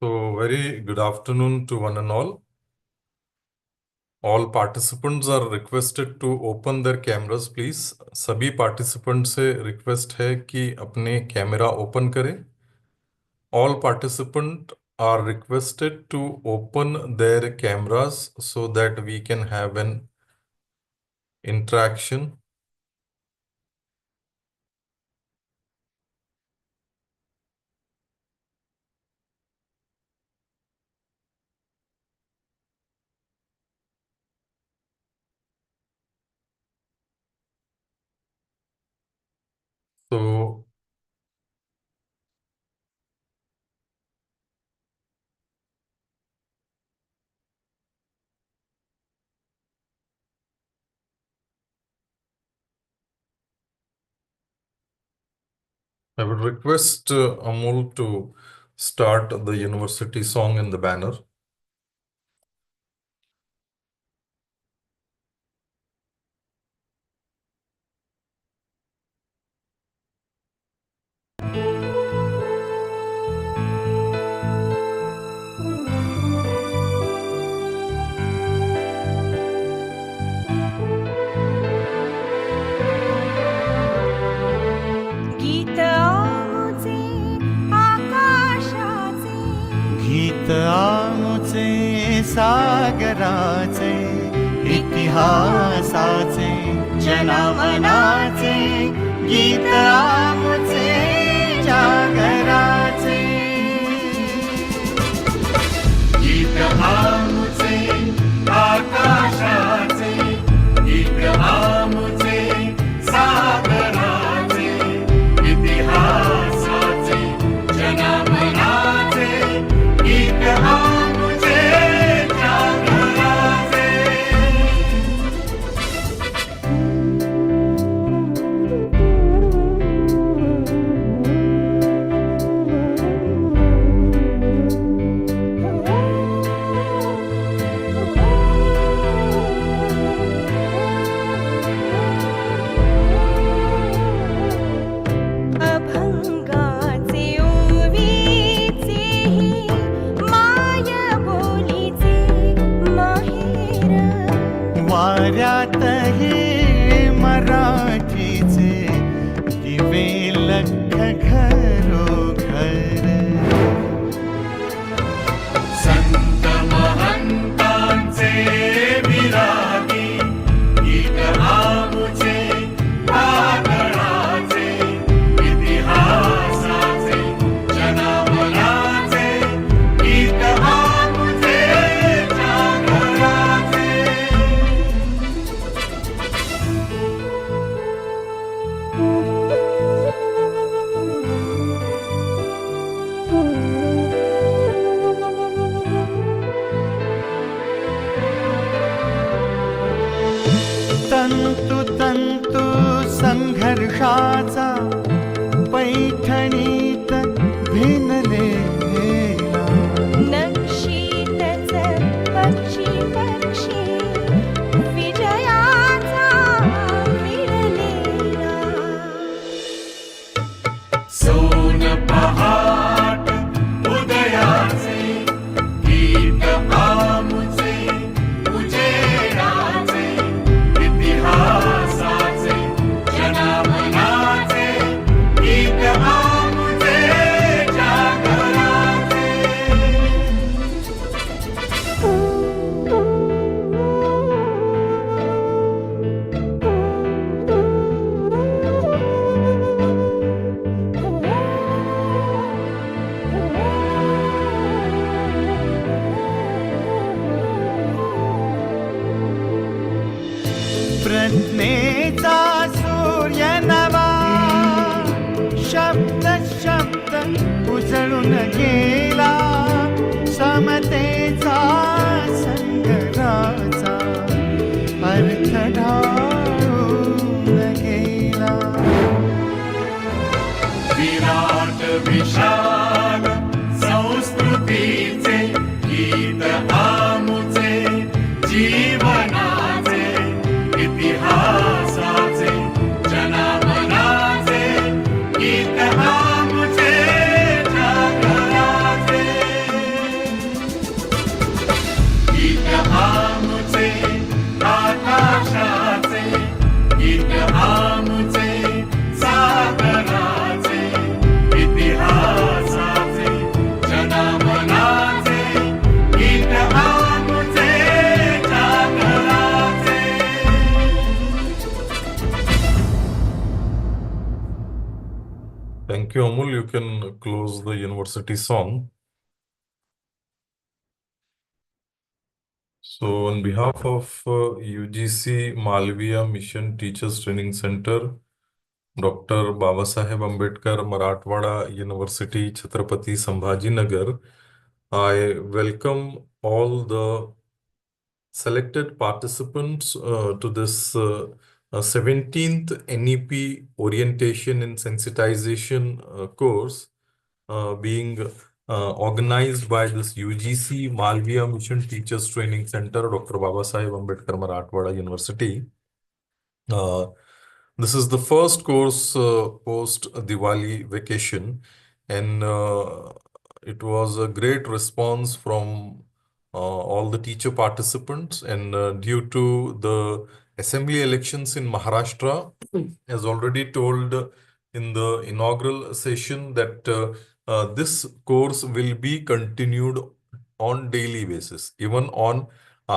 So, very good afternoon to one and all. All participants are requested to open their cameras, please. सभी participants से request है कि अपने camera open करें. All participants are requested to open their cameras so that we can have an interaction. So, I would request Amol to start the university song in the banner. आमुचे सागराचे इतिहासाचे जनमनाचे गीत आमुचे जागराचे गीत आमुचे आकाशाचे गीत आमुचे सागराचे इतिहासाचे जनमनाचे गीत आमुचे जागराचे अभंगाचे ओवीचेही माया बोलीचे माहेर वाऱ्यातही मराठीचे दिवे लख घरोघर संत महंतांचे विरागी गीत आमुचे वादळाचे इतिहासाचे जनमनाचे गीत आमुचे जागराचे तंतु तंतु संघर्षाचा पैठणीत भिनलेला नक्षीतच पक्षी पक्षी विजयाचा विरलेला सोन पहाट उदयाचे गीत आमुचे उजेडाचे इतिहासाचे जनमनाचे गीत आमुचे जागराचे प्रज्ञेचा सूर्य नवा शब्द शब्द उजळून गेला समतेचा संग्राचा अर्थ ढाळून गेला विराट विशाल संस्कृतीचे गीत आमुचे जीवनाचे इतिहासाचे जनमनाचे गीत आमुचे जागराचे Thank you, Amul. You can close the university song. So, on behalf of UGC Malviya Mission Teachers Training Center, Dr. Babasaheb Ambedkar Marathwada University, Chhatrapati Sambhajinagar, I welcome all the selected participants to this 17th NEP Orientation and Sensitization course being organized by this UGC Malviya Mission Teachers Training Center, Dr. Babasaheb Ambedkar Marathwada University. Uh, this is the first course post Diwali vacation, and it was a great response from all the teacher participants. And due to the assembly elections in Maharashtra, as already told in the inaugural session, that this course will be continued on daily basis, even on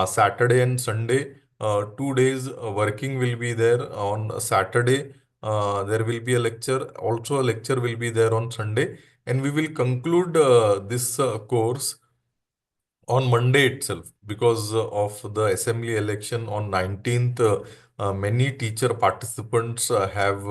Saturday and Sunday. 2 days working will be there on a Saturday. There will be a lecture. Also, a lecture will be there on Sunday, and we will conclude this course on Monday itself because of the assembly election on 19th. Many teacher participants have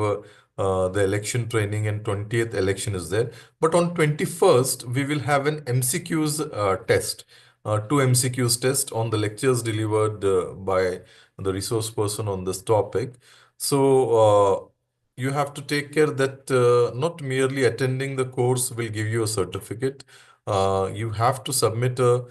the election training, and 20th election is there. But on 21st, we will have an MCQs test, two MCQs test on the lectures delivered by the resource person on this topic. So you have to take care that not merely attending the course will give you a certificate. You have to submit a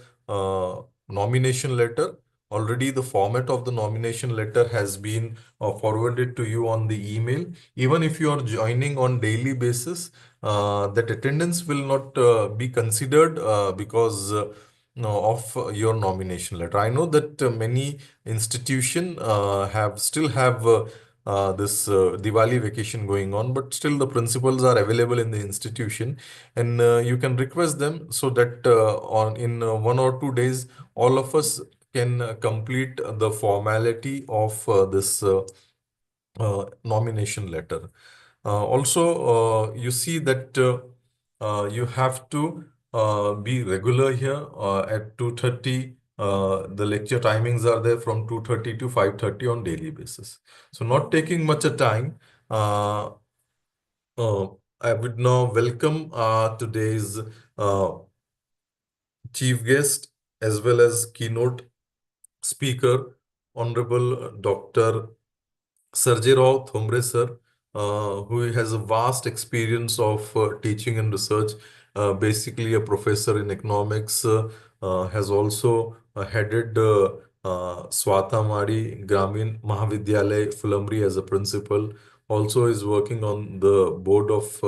nomination letter. Already the format of the nomination letter has been forwarded to you on the email. Even if you are joining on daily basis, that attendance will not be considered because no, of your nomination letter. I know that many institution have still have this Diwali vacation going on, but still the principals are available in the institution, and you can request them so that on in 1 or 2 days, all of us can complete the formality of this nomination letter. Also, you see that you have to be regular here at 2:30. The lecture timings are there from 2:30 to 5:30 on daily basis. So not taking much a time. Uh, uh, I would now welcome today's uh, chief guest as well as keynote speaker, Honorable Dr. Sarjerao Thombre sir, who has a vast experience of teaching and research, basically a professor in economics, has also headed Swatamari Gramin Mahavidyalay, Fulamri as a principal, also is working on the board of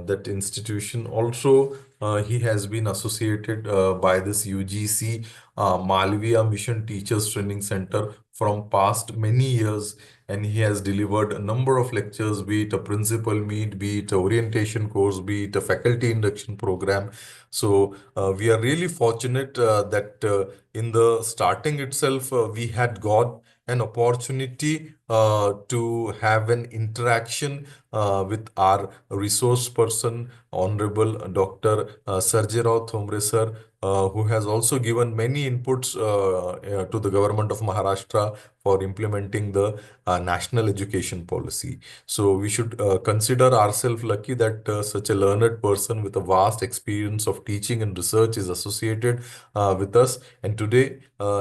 that institution. Also, he has been associated by this UGC Malviya Mission Teachers Training Center from past many years, and he has delivered a number of lectures, be it a principal meet, be it a orientation course, be it a faculty induction program. So we are really fortunate that in the starting itself, we had got an opportunity to have an interaction with our resource person, Honorable Dr. Sarjerao Thombre sir, who has also given many inputs to the government of Maharashtra for implementing the national education policy. So we should consider ourselves lucky that such a learned person with a vast experience of teaching and research is associated with us. And today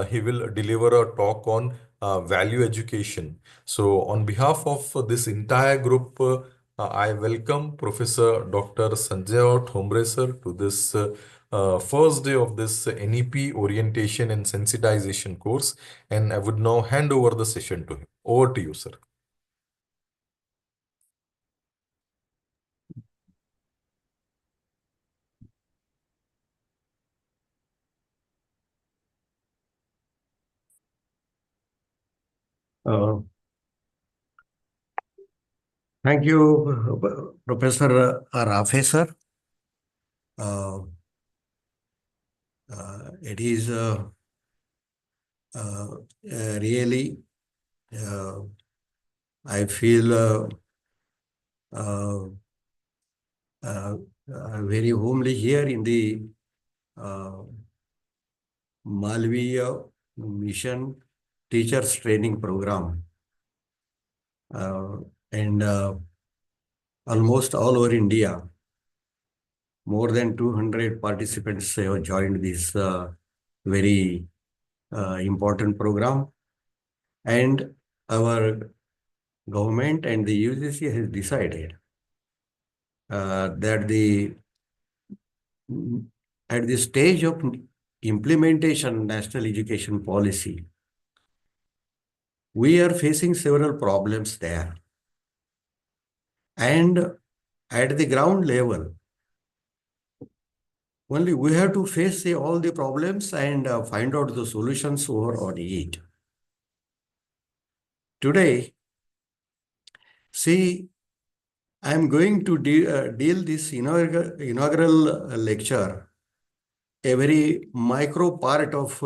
he will deliver a talk on value education. So on behalf of this entire group, I welcome Professor Dr. Sanjay Thombre sir to this first day of this NEP orientation and sensitization course, and I would now hand over the session to him. Over to you, sir. Uh, Thank you, Professor Rafe, sir. Uh, it is really, I feel very homely here in the uh, Malviya Mission Teachers Training Program. And almost all over India, more than 200 participants have joined this very important program. And our government and the UGC has decided that at the stage of implementation national education policy, we are facing several problems there. And at the ground level, only we have to face all the problems and find out the solutions over on it. Today, see, I am going to deal this inaugural lecture, a very micro part of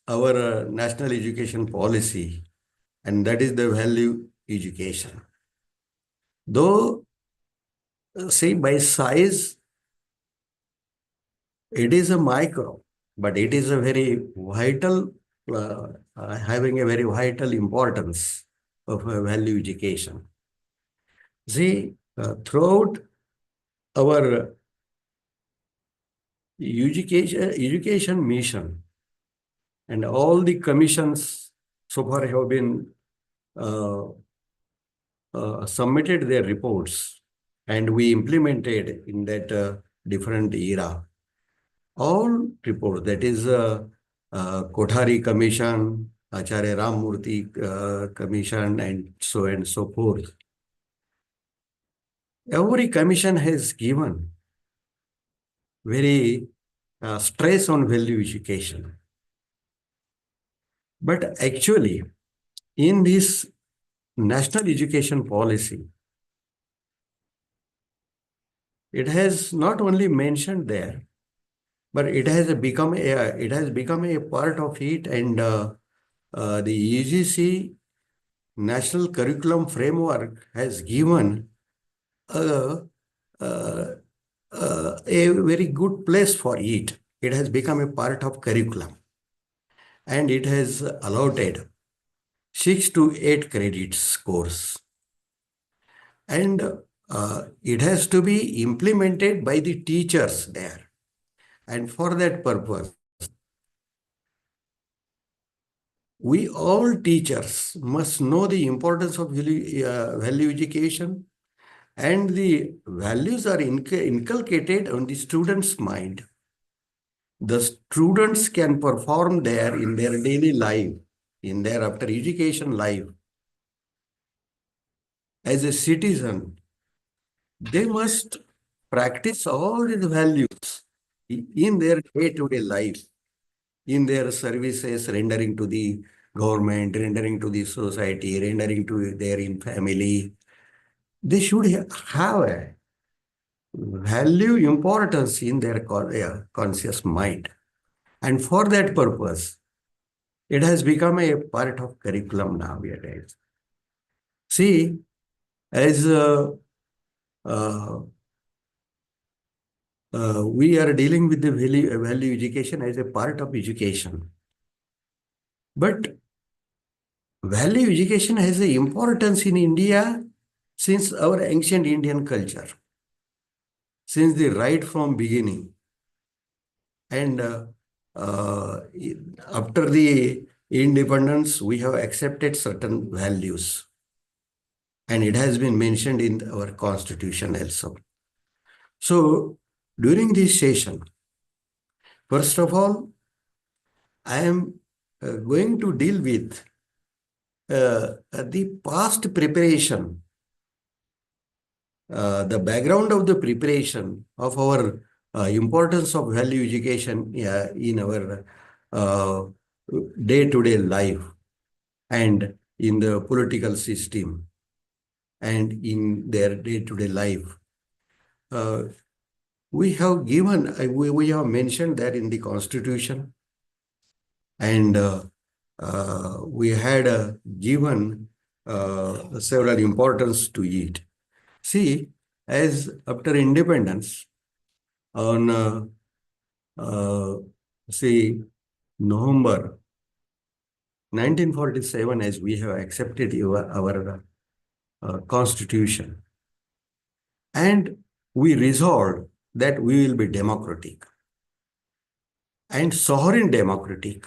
our national education policy, and that is the value education. Though, see, by size, it is a micro, but it is a very vital, having a very vital importance of value education. See, throughout our education mission and all the commissions so far have been submitted their reports, and we implemented in that different era. All reports, that is Kothari Commission, Acharya Ramurthy Commission, and so forth. Every commission has given very stress on value education. But actually, in this national education policy, it has not only mentioned there, but it has become a part of it, and the UGC National Curriculum Framework has given a very good place for it. It has become a part of curriculum, and it has allotted 6 to 8 credits course, and it has to be implemented by the teachers there. And for that purpose, we all teachers must know the importance of value education, and the values are inculcated on the student's mind. The students can perform there in their daily life, in their after education life. As a citizen, they must practice all these values in their day-to-day life, in their services, rendering to the government, rendering to the society, rendering to their family. They should have a value importance in their conscious mind. And for that purpose, it has become a part of curriculum nowadays. See, as we are dealing with the value education as a part of education. But value education has an importance in India since our ancient Indian culture, since the right from beginning. And after the independence, we have accepted certain values. And it has been mentioned in our constitution also. So during this session, first of all, I am going to deal with the past preparation, the background of the preparation of our importance of value education in our day-to-day life and in the political system and in their day-to-day life. We have given, we have mentioned that in the constitution, and we had given several importance to it. See, as after independence on uh, say November 1947, as we have accepted our constitution, and we resolved that we will be democratic and sovereign democratic.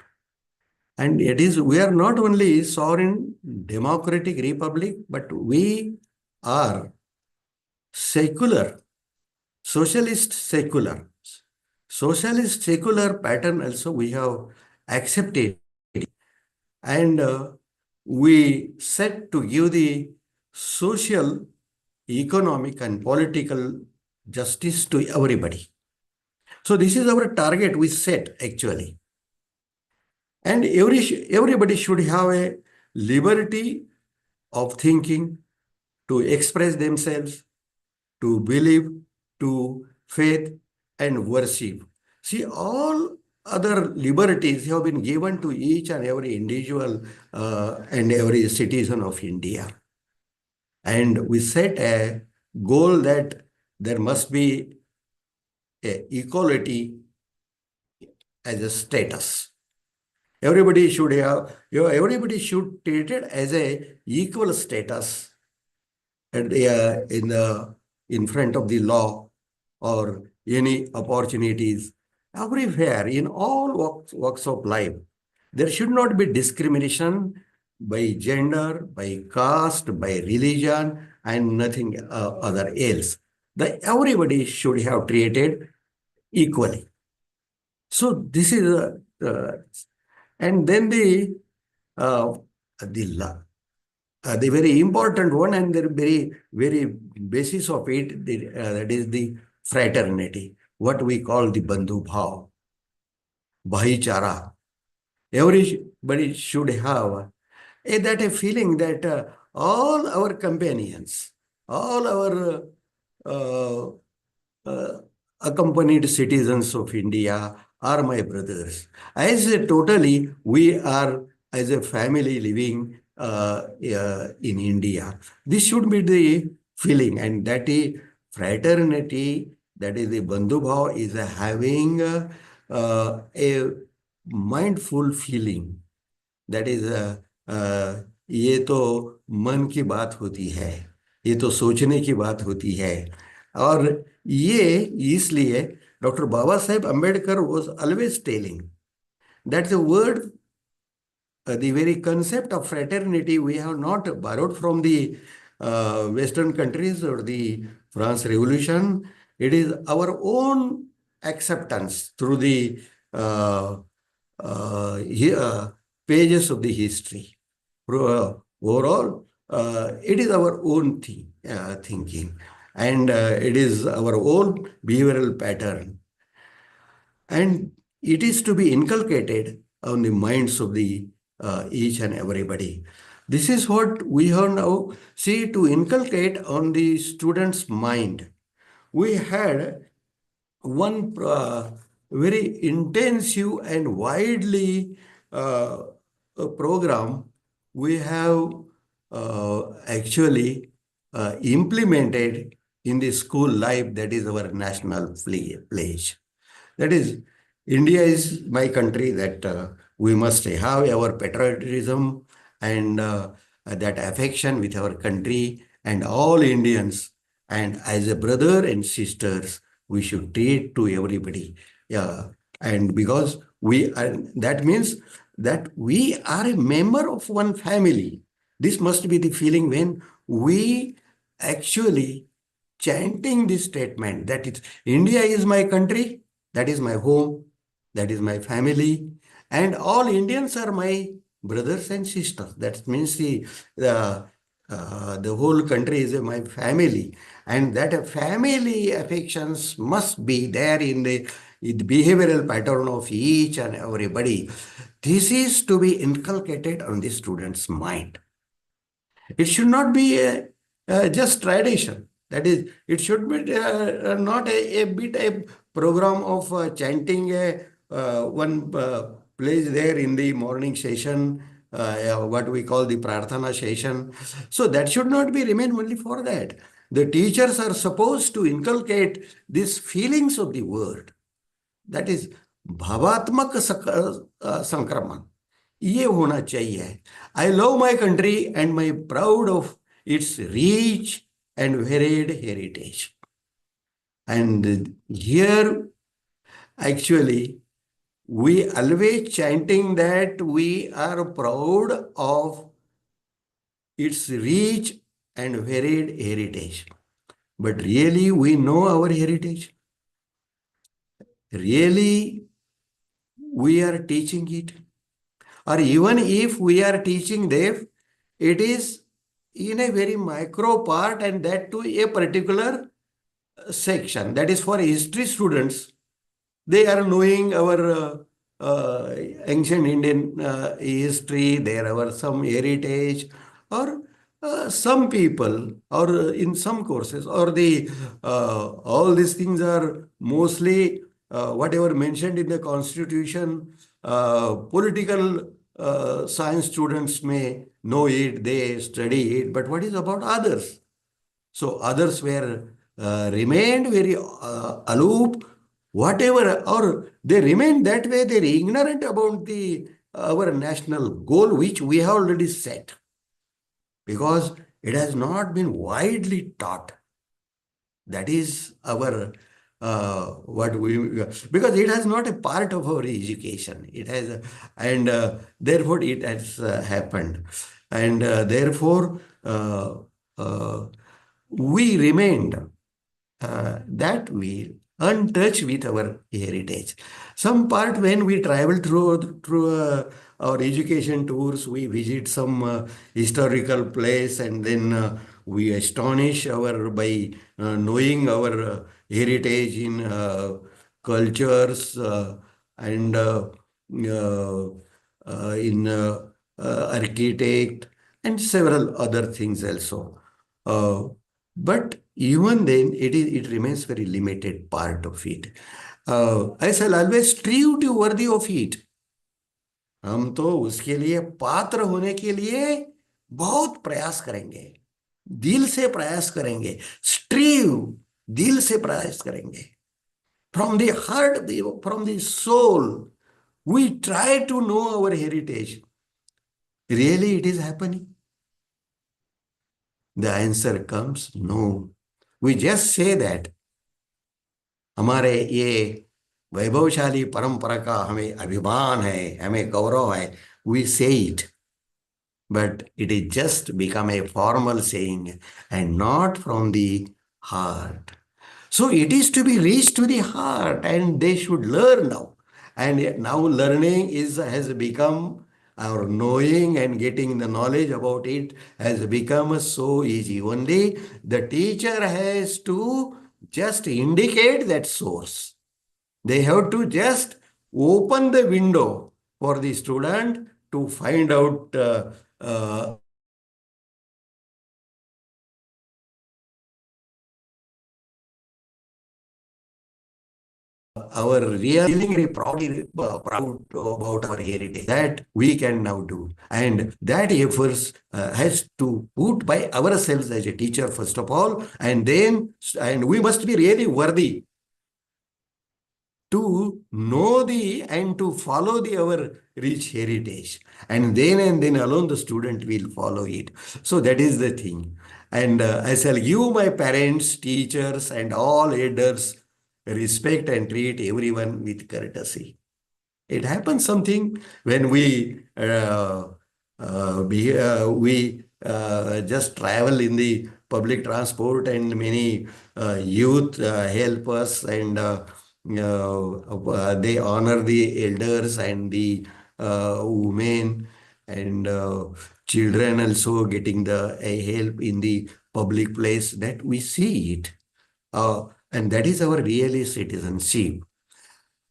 And it is, we are not only sovereign democratic republic, but we are secular, socialist secular. Socialist secular pattern also we have accepted, and we set to give the social, economic and political justice to everybody. So this is our target we set actually. And everybody should have a liberty of thinking, to express themselves, to believe, to faith and worship. See, all other liberties have been given to each and every individual and every citizen of India. And we set a goal that there must be equality as a status. Everybody should have, everybody should treat it as a equal status and in front of the law, or any opportunities everywhere in all walks of life. There should not be discrimination by gender, by caste, by religion, and nothing other else. Everybody should have treated equally. So this is and then the very important one, and the very basis of it, that is the fraternity, what we call the bandhu bhav, bhaichara. Everybody should have a feeling that all our companions, all our uh, uh, accompanied citizens of India are my brothers. As a totally, we are as a family living in India. This should be the feeling, and that is fraternity, that is the bandhu bhav, is having a mindful feeling. That is ये तो मन की बात होती है, ये तो सोचने की बात होती है. और ये इसलिए doctor Baba Saheb Ambedkar was always telling that the word, the very concept of fraternity, we have not borrowed from the Western countries or the France Revolution. It is our own acceptance through the pages of the history. Overall, it is our own thinking, and it is our own behavioral pattern. And it is to be inculcated on the minds of the each and everybody. This is what we have now see to inculcate on the student's mind. We had one very intensive and widely program we have actually implemented in the school life, that is our national pledge. That is, India is my country, that we must have our patriotism and that affection with our country and all Indians. And as a brother and sisters, we should treat to everybody. Yeah. And because we are, that means that we are a member of one family. This must be the feeling when we actually chanting this statement that India is my country, that is my home, that is my family, and all Indians are my brothers and sisters. That means the whole country is my family, and that family affections must be there in the behavioral pattern of each and everybody. This is to be inculcated on the student's mind. It should not be just tradition. That is, it should be not a program of chanting one place there in the morning session, what we call the prarthana session. So that should not be remain only for that. The teachers are supposed to inculcate these feelings of the world. That is भावात्मक संक्रमण ये होना चाहिए. I love my country and my proud of its rich and varied heritage. And here actually we always chanting that we are proud of its rich and varied heritage. But really we know our heritage? Really we are teaching it? Or even if we are teaching them, it is in a very micro part, and that to a particular section. That is for history students. They are knowing our ancient Indian history, there are some heritage, or some people, or in some courses, or the all these things are mostly whatever mentioned in the constitution. Political science students may know it, they study it, but what is about others? So others were remained very aloof, whatever, or they remained that way. They're ignorant about the our national goal, which we have already set, because it has not been widely taught. That is our what we, because it has not a part of our education. It has, and therefore it has happened, and therefore we remained that we untouched with our heritage. Some part when we travel through our education tours, we visit some historical place, and then we astonish our by knowing our heritage in cultures and in architect and several other things also. But even then, it remains very limited part of it. I shall always strive to worthy of it. हम तो उसके लिए पात्र होने के लिए बहुत प्रयास करेंगे, दिल से प्रयास करेंगे, स्ट्रीव दिल से प्रयास करेंगे. From the heart, from the soul, we try to know our heritage. Really, it is happening? The answer comes no. We just say that हमारे ये वैभवशाली परंपरा का हमें अभिमान है, हमें गौरव है. We say it, but it is just become a formal saying and not from the heart. So it is to be reached to the heart, and they should learn now. And now learning has become, our knowing and getting the knowledge about it has become so easy. Only the teacher has to just indicate that source. They have to just open the window for the student to find out our real feeling very proud about our heritage that we can now do, and that efforts has to put by ourselves as a teacher first of all, and we must be really worthy to know and to follow our rich heritage, and then alone the student will follow it. So that is the thing, and I shall give my parents, teachers, and all elders respect and treat everyone with courtesy. It happens something when we just travel in the public transport, and many youth help us, and they honor the elders and the women, and children also getting the help in the public place, that we see it. And that is our really citizenship.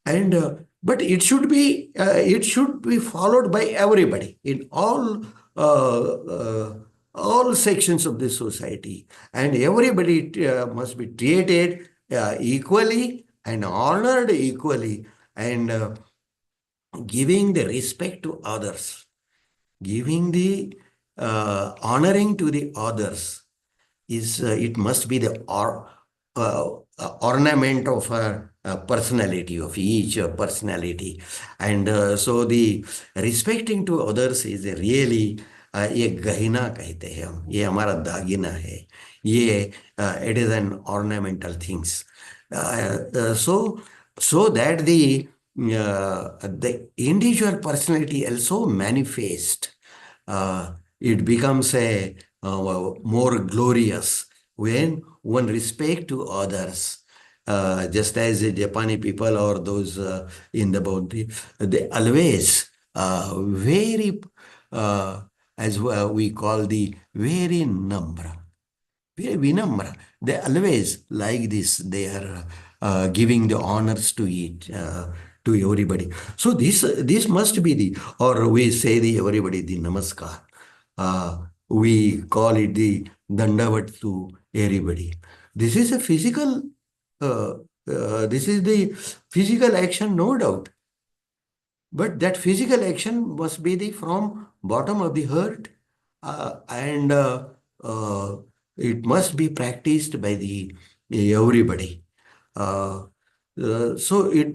And but it should be followed by everybody in all sections of the society, and everybody must be treated equally and honored equally, and giving the respect to others, giving the honoring to the others. is it must be the ornament of a personality of each personality, and so the respecting to others is really ये गहना कहते हैं हम, ये हमारा दागिना है, ये it is an ornamental things. So that the individual personality also manifest. It becomes a more glorious when one respect to others. Just as the Japani people or those in the boundary, they always very, as we call the very number, very vinamra. They always like this. They are giving the honors to it, to everybody. So this must be the, or we say the everybody the namaskar. We call it the dandavat to everybody. This is a physical. This is the physical action, no doubt. But that physical action must be the from bottom of the heart, and it must be practiced by the everybody. So it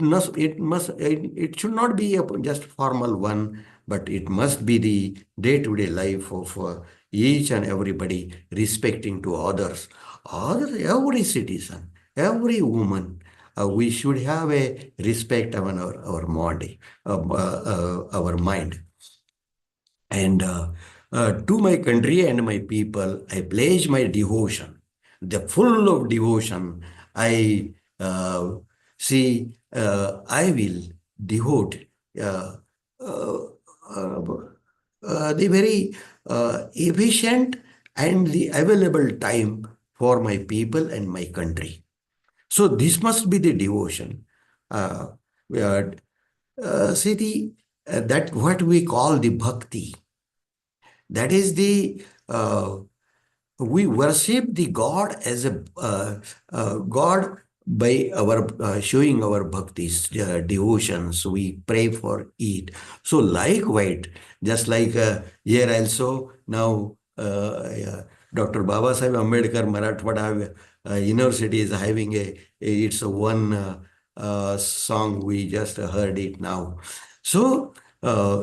should not be a just formal one, but it must be the day-to-day life of each and everybody, respecting to others, every citizen, every woman. We should have a respect on our body, our mind. And to my country and my people, I pledge my devotion. The full of devotion, I I will devote uh, uh, the very efficient and the available time for my people and my country. So this must be the devotion. Uh, uh, that what we call the bhakti. That is the we worship the God as a God by our showing our bhaktis, devotions. We pray for it. So likewise, just like here also now, Dr. Baba Sahib Ambedkar Marathwada University is having it's a one song, we just heard it now. So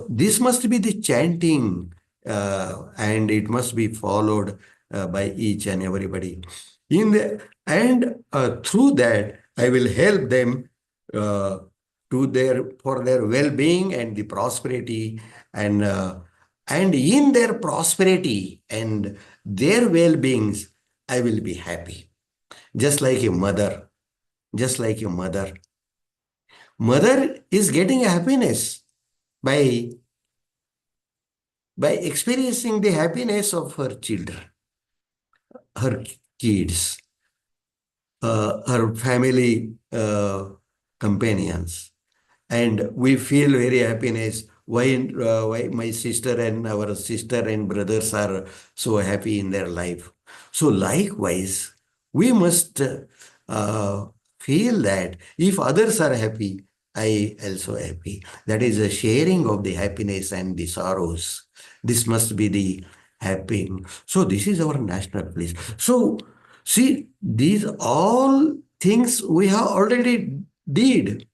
this must be the chanting, and it must be followed by each and everybody. Through that, I will help them for their well-being and the prosperity, and in their prosperity and their well-beings, I will be happy. Just like a mother, just like a mother. Mother is getting happiness by experiencing the happiness of her children, her kids, her family companions. And we feel very happiness why my sister and our sister and brothers are so happy in their life. So likewise, we must feel that if others are happy, I also happy. That is a sharing of the happiness and the sorrows. This must be the happy. So this is our national bliss. So see, these all things we have already did.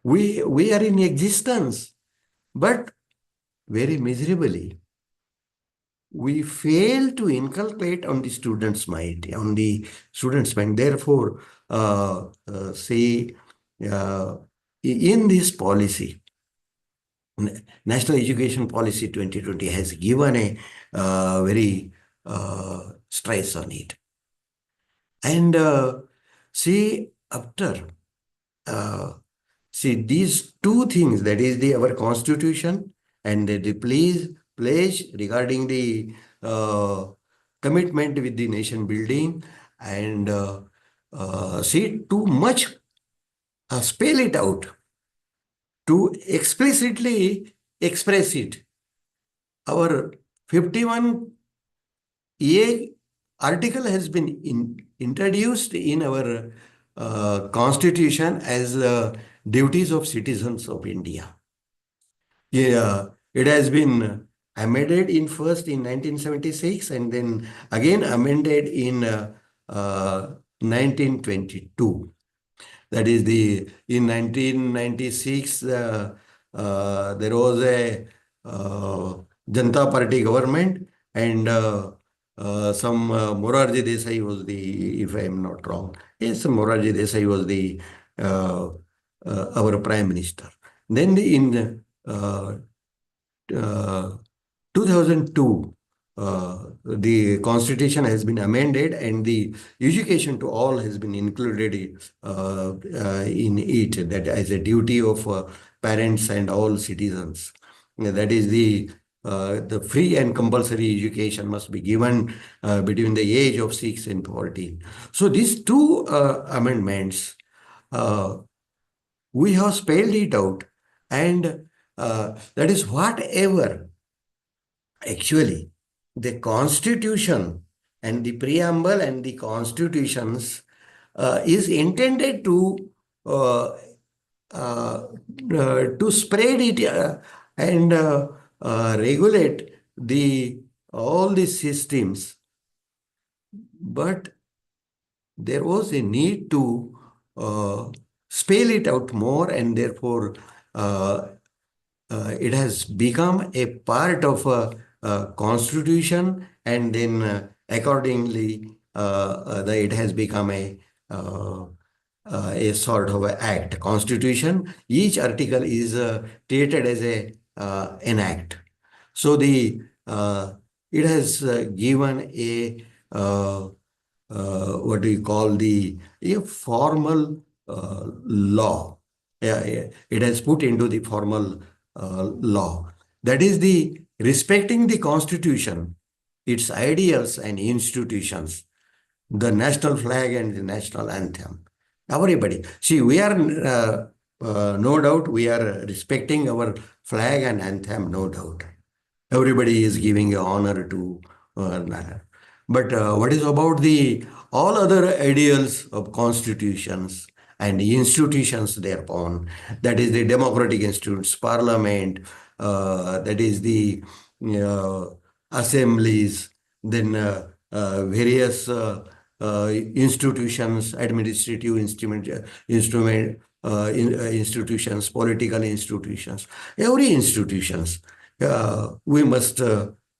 We are in existence, but very miserably. We fail to inculcate on the student's mind, Therefore, in this policy, National Education Policy 2020 has given a very stress on it. And after these two things, that is our constitution and the pledge regarding the commitment with the nation building, and too much spell it out to explicitly express it. Our 51A article has been introduced in our constitution as duties of citizens of India. Yeah, it has been amended in first in 1976 and then again amended in 1922. That is in 1996 there was a uh, Janata Party government and some Morarji Desai was if I am not wrong, yes, Morarji Desai was uh, our prime minister. Then in uh, 2002, the constitution has been amended and the education to all has been included in it, that as a duty of parents and all citizens. That is the free and compulsory education must be given between the age of 6 and 14. So these two amendments, uh, we have spelled it out, and that is whatever actually the constitution and the preamble and the constitutions is intended uh, to spread it and regulate the all these systems, but there was a need to spell it out more, and therefore it has become a part of a constitution, and then accordingly it has become a sort of a act. Constitution, each article is treated as an act. So it has given a what do you call a formal law. Yeah, yeah, it has put into the formal law. That is the respecting the constitution, its ideals and institutions, the national flag and the national anthem. Everybody, see, we are no doubt we are respecting our flag and anthem, no doubt. Everybody is giving honor to that. But what is about the all other ideals of constitutions and the institutions thereupon? That is the democratic institutions, parliament, that is the uh, assemblies, then various institutions, administrative institutions, political institutions, every institutions. We must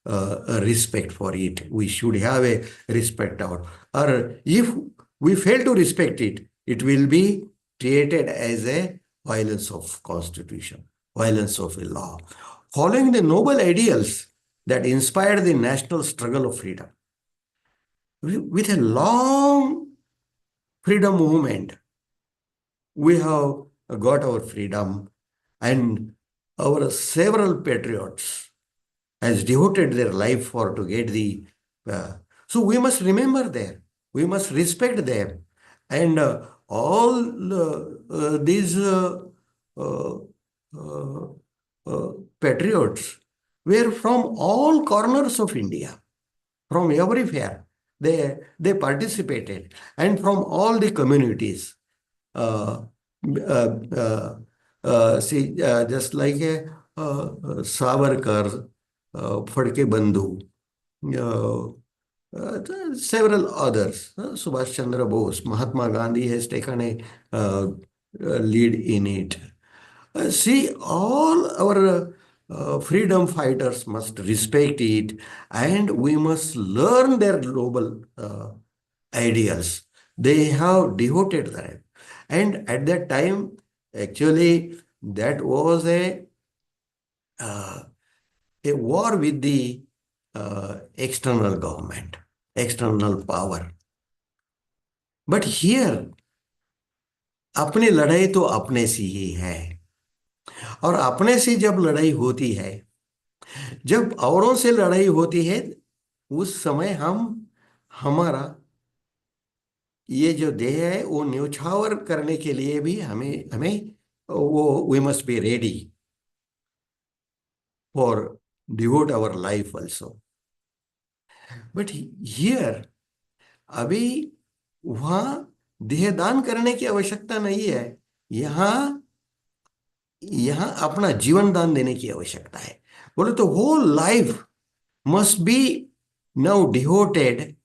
respect for it. We should have a respect out. Or if we fail to respect it, it will be treated as a violence of constitution, violence of a law. Following the noble ideals that inspired the national struggle of freedom, with a long freedom movement, we have got our freedom, and our several patriots has devoted their life for to get the so we must remember them, we must respect them, and all these uh, uh, patriots were from all corners of India, from everywhere. They participated, and from all the communities. Uh, uh, See, just like Savarkar, Phadke Bandhu, several others. Subhash Chandra Bose, Mahatma Gandhi has taken a lead in it. See, all our freedom fighters must respect it, and we must learn their global ideals. They have devoted their, and at that time, actually, that was uh, a war with the external government, external power. But here, अपनी लड़ाई तो अपने से ही है, और अपने से जब लड़ाई होती है, जब औरों से लड़ाई होती है, उस समय हमारा ये जो देह है वो न्योछावर करने के लिए भी हमें हमें वो we must be ready for devote our life also. But here अभी वहां देहदान करने की आवश्यकता नहीं है, यहाँ यहाँ अपना जीवन दान देने की आवश्यकता है. बोले तो whole life must be now devoted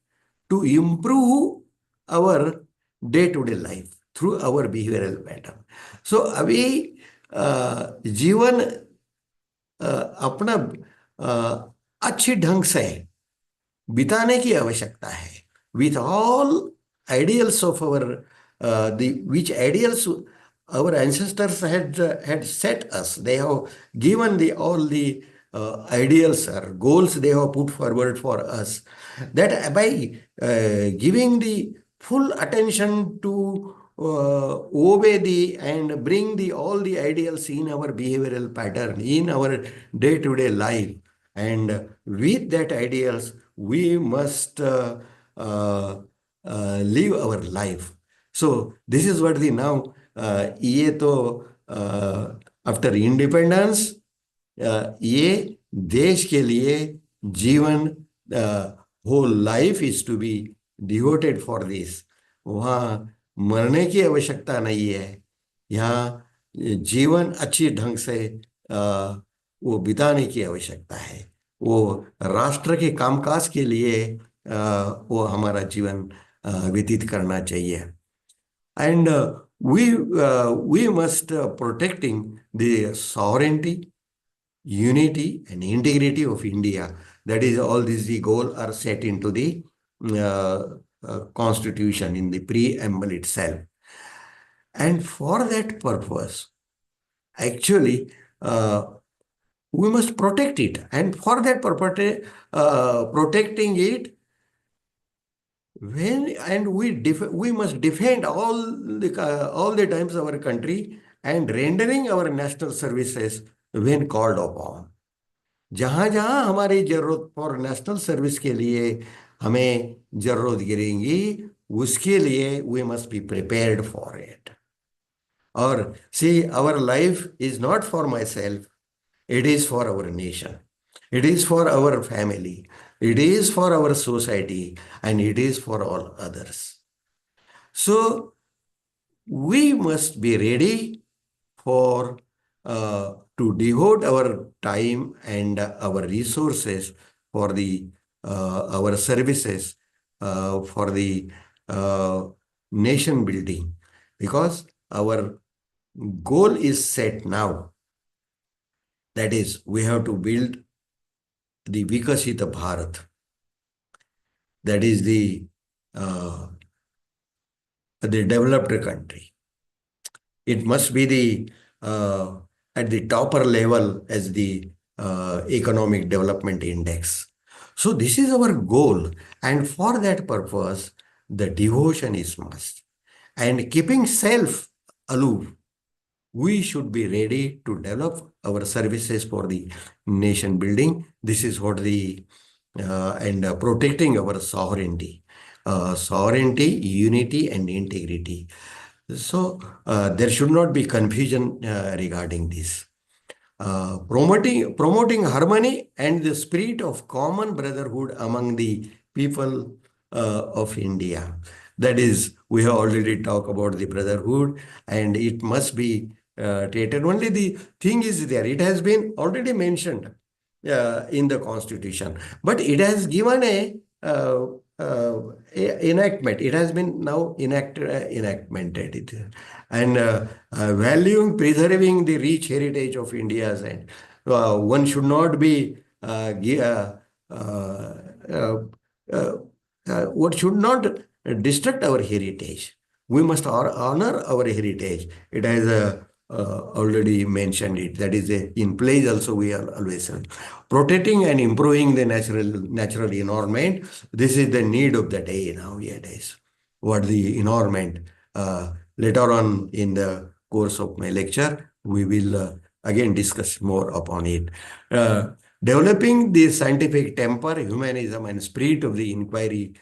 to improve our day-to-day life through our behavioral pattern. So अभी जीवन अपना अच्छे ढंग से बिताने की आवश्यकता है with all ideals of our the which ideals our ancestors had set us. They have given the all the ideals or goals they have put forward for us, that by giving the full attention to obey the and bring the all the ideals in our behavioral pattern in our day-to-day life, and with that ideals we must live our life. So this is what the now ये तो after independence ये देश के लिए जीवन whole life is to be devoted for this. वहाँ मरने की आवश्यकता नहीं है. यहाँ जीवन अच्छी ढंग से वो बिताने की आवश्यकता है. वो राष्ट्र के कामकाज के लिए वो हमारा जीवन व्यतीत करना चाहिए. And we must protecting the sovereignty, unity, and integrity of India. That is, all these the goal are set into the constitution in the preamble itself. And for that purpose, actually, we must protect it. And for that purpose, protecting it, we must defend all the times our country and rendering our national services when called upon. जहां जहां हमारी जरूरत for national service के लिए हमें जरूरत गिरेगी, उसके लिए we must be prepared for it. और see, our life is not for myself, it is for our nation, it is for our family, it is for our society, and it is for all others. So we must be ready for to devote our time and our resources for the our services for the nation building, because our goal is set now. That is, we have to build the Vikasita Bharat. That is the developed country. It must be the at the topper level as the economic development index. So this is our goal, and for that purpose, the devotion is must. And keeping self aloof, we should be ready to develop our services for the nation building. This is what the and protecting our sovereignty, unity, and integrity. So there should not be confusion regarding this. Promoting harmony and the spirit of common brotherhood among the people of India. That is, we have already talked about the brotherhood, and it must be treated. Only the thing is there, it has been already mentioned in the constitution, but it has given a enactment. It has been now enactmented, and valuing, preserving the rich heritage of India's, and one should not be what should not destruct our heritage. We must honor our heritage. It has already mentioned it. That is in place also. We are always protecting and improving the natural environment. This is the need of the day nowadays. What the environment. Later on in the course of my lecture, we will again discuss more upon it. Developing the scientific temper, humanism, and spirit of the inquiry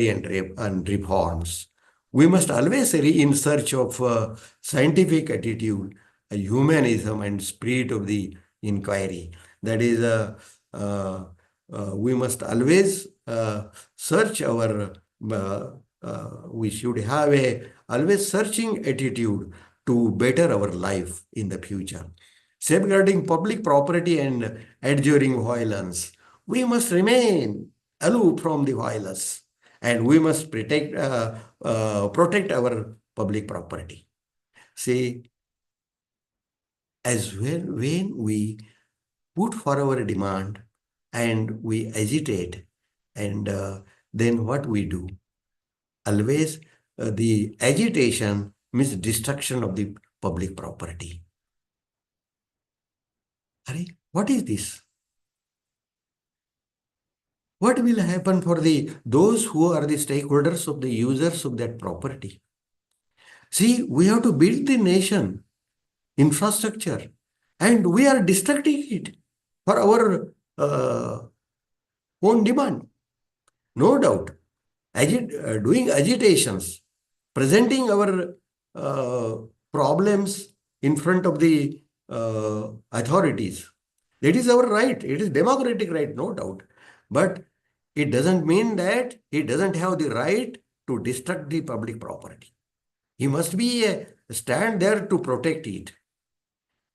and reforms. We must always be in search of scientific attitude, humanism, and spirit of the inquiry. That is, we must always search our, we should have a always searching attitude to better our life in the future. safeguarding public property and adjuring violence. We must remain aloof from the violence, and we must protect our public property. See, as when we put for our demand and we agitate, and then what we do? Always the agitation means destruction of the public property. What is this? What will happen for those who are the stakeholders of the users of that property? See, we have to build the nation infrastructure, and we are destructing it for our own demand. No doubt, doing agitations, presenting our problems in front of the authorities. That is our right. It is democratic right, no doubt. But it doesn't mean that he doesn't have the right to destruct the public property. He must be stand there to protect it.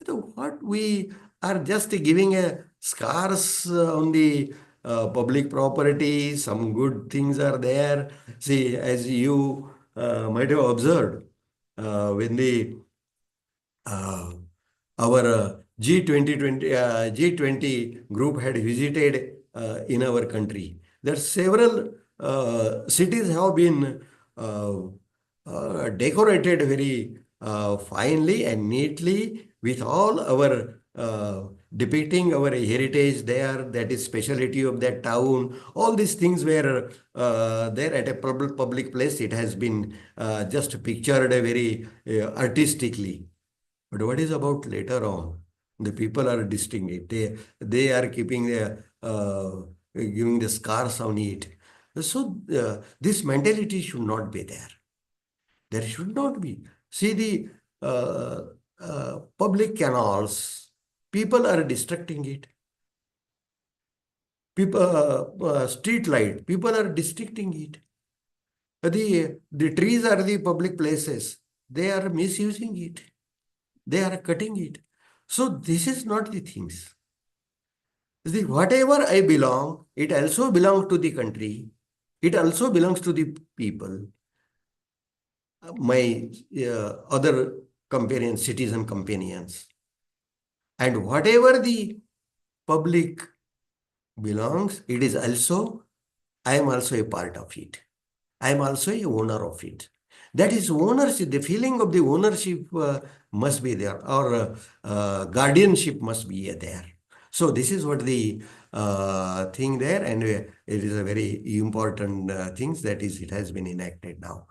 So what we are just giving a scars on the public property, some good things are there. See, as you might have observed, when the our G20 group had visited in our country, there several cities have been decorated very finely and neatly with all our depicting our heritage there, that is speciality of that town. All these things were there at a public place. It has been just pictured very artistically. But what is about later on? The people are distinct. They are keeping giving the scars on it. So this mentality should not be there. There should not be. See the public canals, people are destructing it. People, street light, people are destructing it. The trees are the public places. They are misusing it. They are cutting it. So this is not the things. See, whatever I belong, it also belongs to the country. It also belongs to the people. My other companions, citizen companions. And whatever the public belongs, it is also, I am also a part of it. I am also a owner of it. That is ownership, the feeling of the ownership must be there, or guardianship must be there. So this is what the thing there, and it is a very important thing that is, it has been enacted now.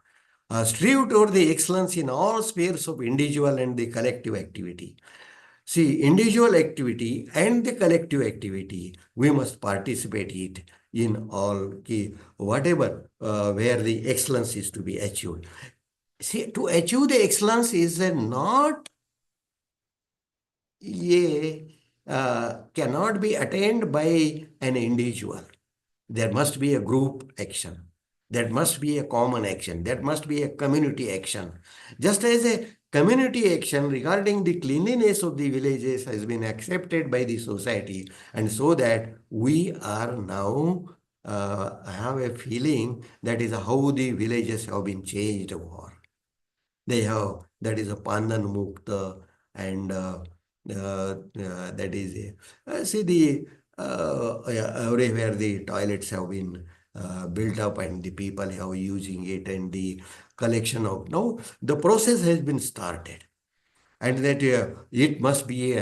Strive toward the excellence in all spheres of individual and the collective activity. See, individual activity and the collective activity, we must participate it in all whatever where the excellence is to be achieved. See, to achieve the excellence is not cannot be attained by an individual. There must be a group action. There must be a common action. There must be a community action. Just as a community action regarding the cleanliness of the villages has been accepted by the society, and so that we are now have a feeling that is how the villages have been changed over. They have, that is a Pandan Mukta, and that is see the everywhere the toilets have been built up and the people have using it, and the collection of, now the process has been started, and that it must be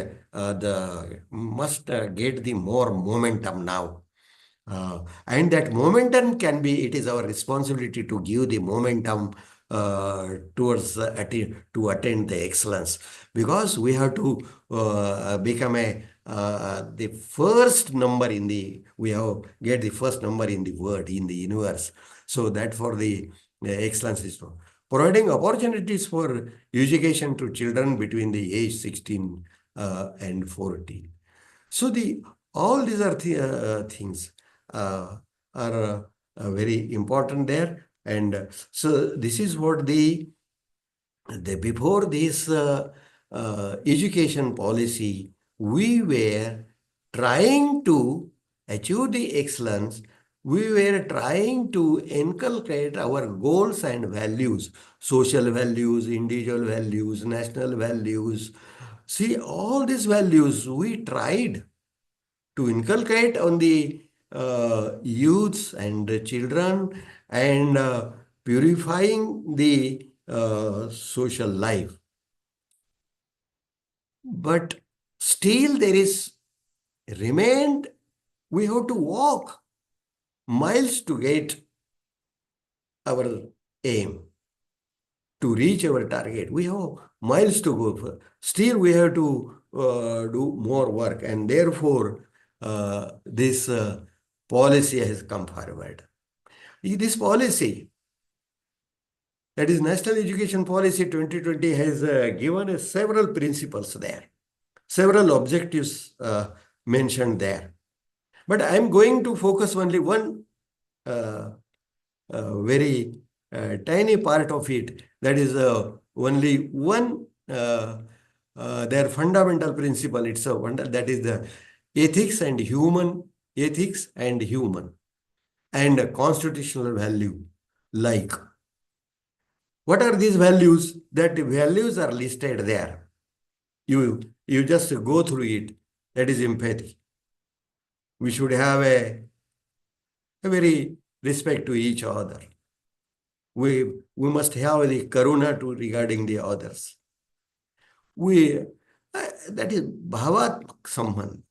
must get the more momentum now. And that momentum can be, it is our responsibility to give the momentum towards to attain the excellence, because we have to become the first number in the, we have get the first number in the world, in the universe. So that for the excellence is providing opportunities for education to children between the age 16 and 14. So all these are things are very important there. And so this is what the before this education policy, we were trying to achieve the excellence. We were trying to inculcate our goals and values, social values, individual values, national values. See, all these values we tried to inculcate on the youths and the children, and purifying the social life. But still there is remained, we have to walk miles to get our aim, to reach our target. We have miles to go for. Still we have to do more work, and therefore this policy has come forward. This policy, that is National Education Policy 2020, has given us several principles there, several objectives mentioned there. But I am going to focus only one very tiny part of it. That is only one, their fundamental principle. It's a wonder, that is the ethics and human, and constitutional value. Like, what are these values? That values are listed there. You just go through it. That is empathy. We should have a very respect to each other. We must have the karuna to regarding the others. That is bhavat sambandh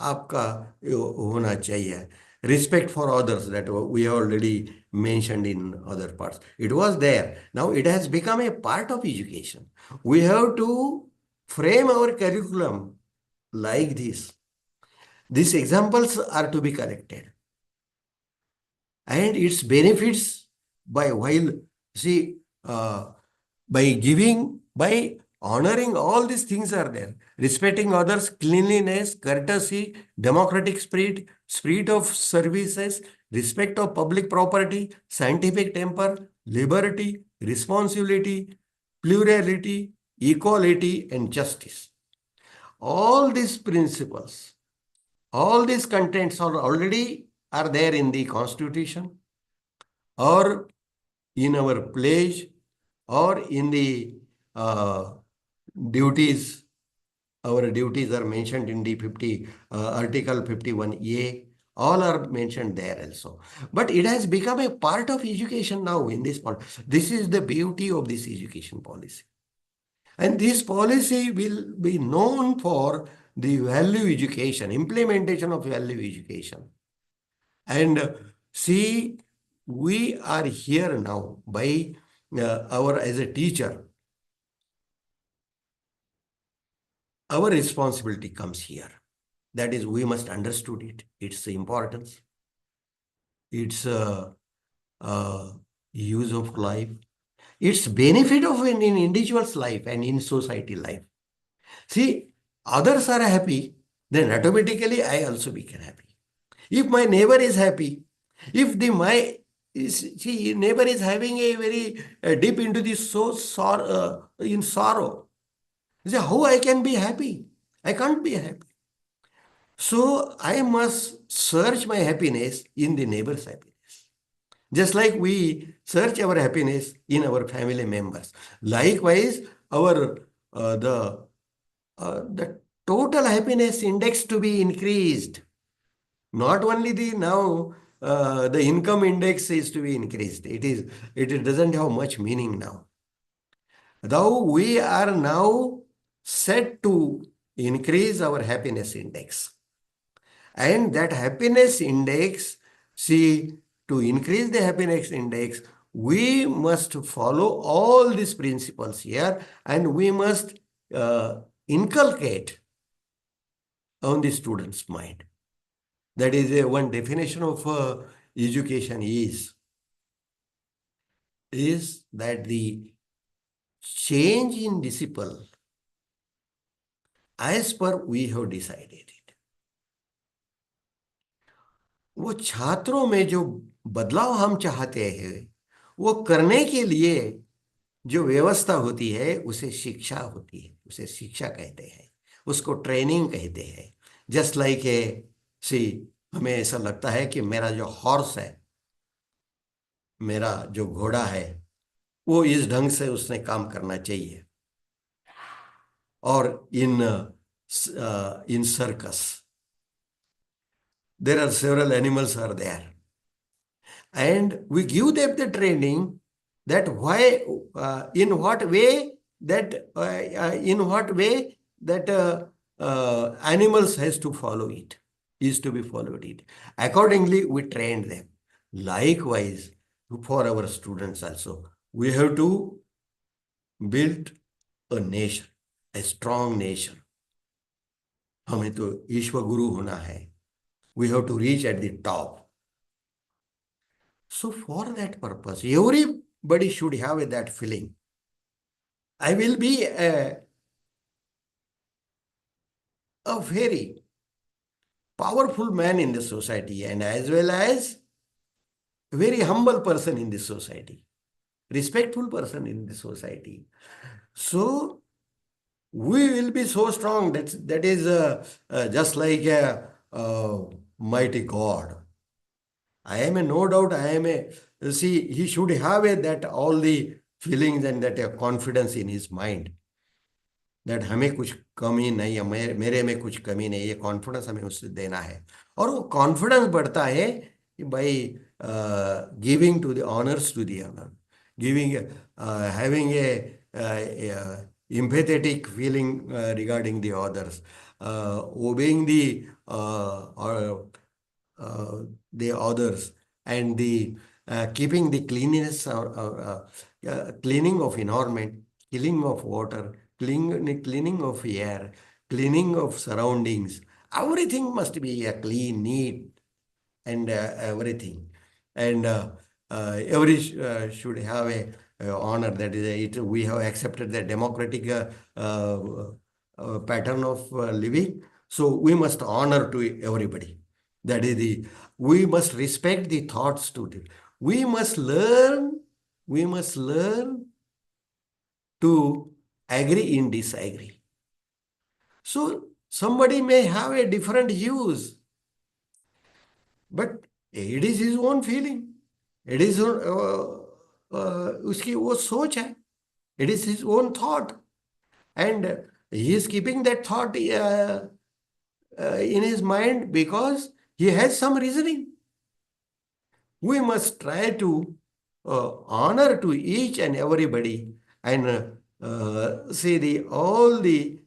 आपका होना चाहिए. Respect for others, that we already mentioned in other parts. It was there. Now it has become a part of education. We have to frame our curriculum like this. These examples are to be collected. And its benefits by honoring all these things are there. Respecting others, cleanliness, courtesy, democratic spirit of services, respect of public property, scientific temper, liberty, responsibility, plurality, equality, and justice. All these principles, all these contents are there in the Constitution, or in our pledge, or in the duties. Our duties are mentioned in the Article 51A. All are mentioned there also. But it has become a part of education now in this part. This is the beauty of this education policy. And this policy will be known for the value education, implementation of value education. And see, we are here now by as a teacher. Our responsibility comes here. That is, we must understood it, its importance, its use of life, its benefit of in individual's life and in society life. See, others are happy, then automatically I also become happy. If my neighbor is happy, if my neighbor is having a very deep into this in sorrow, say, how I can be happy? I can't be happy. So I must search my happiness in the neighbor's happiness. Just like we search our happiness in our family members. Likewise, the total happiness index to be increased. Not only the income index is to be increased. It doesn't have much meaning now. Though we are now set to increase our happiness index. And that happiness index, to increase the happiness index, we must follow all these principles here, and we must inculcate on the student's mind. That is one definition of education is that the change in disciple as per we have decided it. वो छात्रों में जो बदलाव हम चाहते हैं, वो करने के लिए जो व्यवस्था होती है उसे शिक्षा होती है, उसे शिक्षा कहते हैं, उसको ट्रेनिंग कहते हैं। जस्ट लाइक ए सी, हमें ऐसा लगता है कि मेरा जो हॉर्स है, मेरा जो घोड़ा है, वो इस ढंग से उसने काम करना चाहिए। और इन circus there are several animals are there, and we give them the training that why in what way that in what way that animals has to follow it, is to be followed it. Accordingly we train them. Likewise, for our students also, we have to build a nation, a strong nation. हमें तो ईश्वर गुरु होना है. We have to reach at the top. So for that purpose, everybody should have that feeling. I will be a very powerful man in the society, and as well as a very humble person in the society, respectful person in the society. So we will be so strong that is just like a mighty God. I am a no doubt. I am a see. He should have that all the feelings and that confidence in his mind. That हमें कुछ कमी नहीं है, मेरे में कुछ कमी नहीं, ये कॉन्फिडेंस हमें उससे देना है. और वो कॉन्फिडेंस बढ़ता है by giving to the honours to the honour, giving having a empathetic feeling regarding the others, obeying the others, and the keeping the cleanliness or cleaning of environment, cleaning of water, cleaning of air, cleaning of surroundings. Everything must be clean, neat, and everything. And every should have a honor. That is it. We have accepted the democratic pattern of living. So we must honor to everybody. That is we must respect the thoughts to it. We must learn to agree in disagree. So somebody may have a different views, but it is his own feeling. It is उसकी वो सोच है. It is his own thought, and he is keeping that thought in his mind because he has some reasoning. We must try to honor to each and everybody, and see all the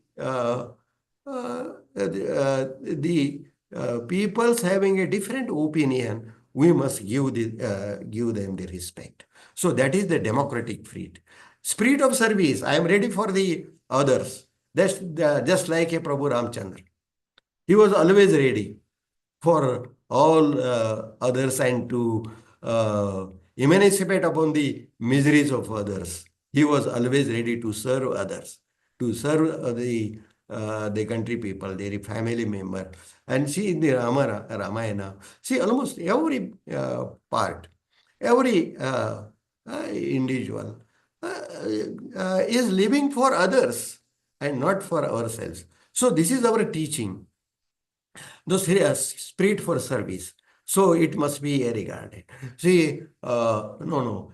peoples having a different opinion. We must give them the respect. So that is the democratic spirit of service. I am ready for the others. That's just like a Prabhu Ramchandra. He was always ready for all others and to emancipate upon the miseries of others. He was always ready to serve others, to serve the country people, their family member. And see in the Ramayana, see almost every part, every individual is living for others and not for ourselves. So this is our teaching. The spirit for service. So it must be regarded. See, no,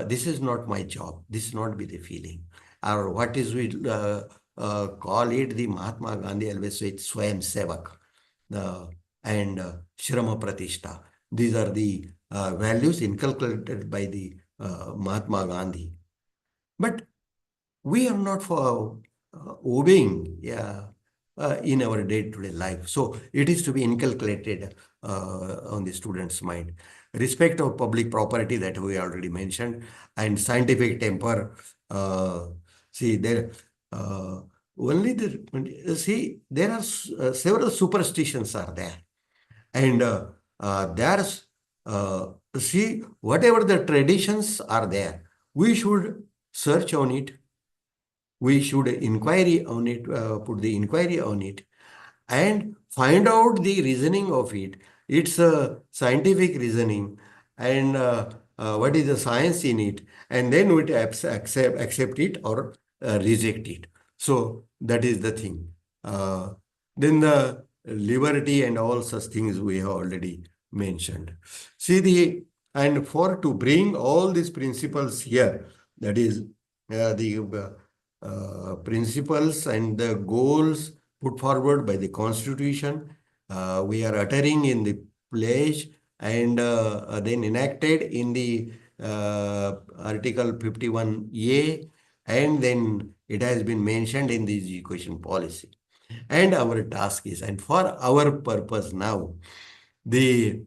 this is not my job. This not be the feeling. Or what is we call it, the Mahatma Gandhi always said, Swayam Sevak and Shrama Pratishta. These are the values inculcated by the Mahatma Gandhi. But we are not for obeying in our day-to-day life. So it is to be inculcated on the student's mind. Respect of public property that we already mentioned, and scientific temper. See, there only there are several superstitions are there, and there's see whatever the traditions are there, we should search on it. We should inquiry on it, put the inquiry on it, and find out the reasoning of it. It's a scientific reasoning, and what is the science in it, and then we accept it or reject it. So that is the thing. Then the liberty and all such things we have already mentioned. See the and for to bring all these principles here, that is the principles and the goals put forward by the Constitution, we are uttering in the pledge and then enacted in the Article 51A, and then it has been mentioned in the education policy. And our task is, and for our purpose now, the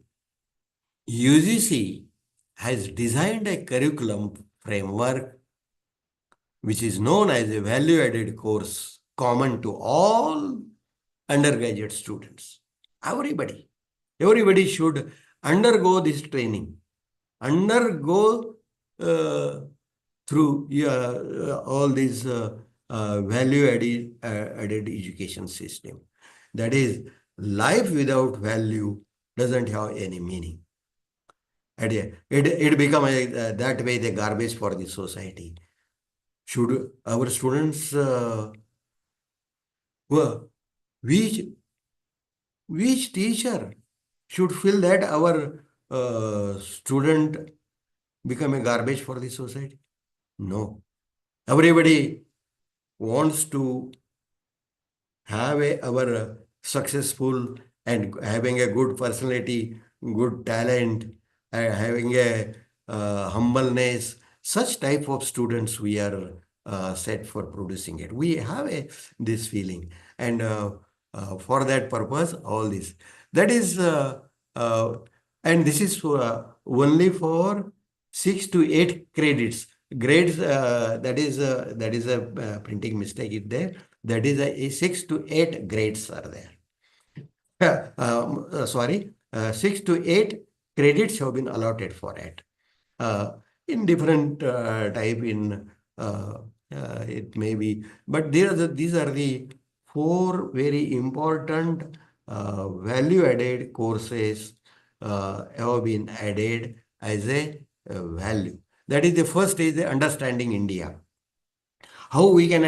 UGC has designed a curriculum framework which is known as a value-added course common to all undergraduate students. Everybody should undergo this training, undergo through all these value-added education system. That is, life without value doesn't have any meaning. And it become that way the garbage for the society. Should our students which teacher should feel that our student become a garbage for the society? No. Everybody wants to have our successful and having a good personality, good talent, having a humbleness. Such type of students we are set for producing it. We have this feeling, and for that purpose, all this. That is, and this is only for 6 to 8 credits. Grades, that is a printing mistake is there. That is a 6 to 8 grades are there. Sorry, 6 to 8 credits have been allotted for it. In different type in it may be, but these are the 4 very important value-added courses have been added as a value. That is the first is the understanding India. How we can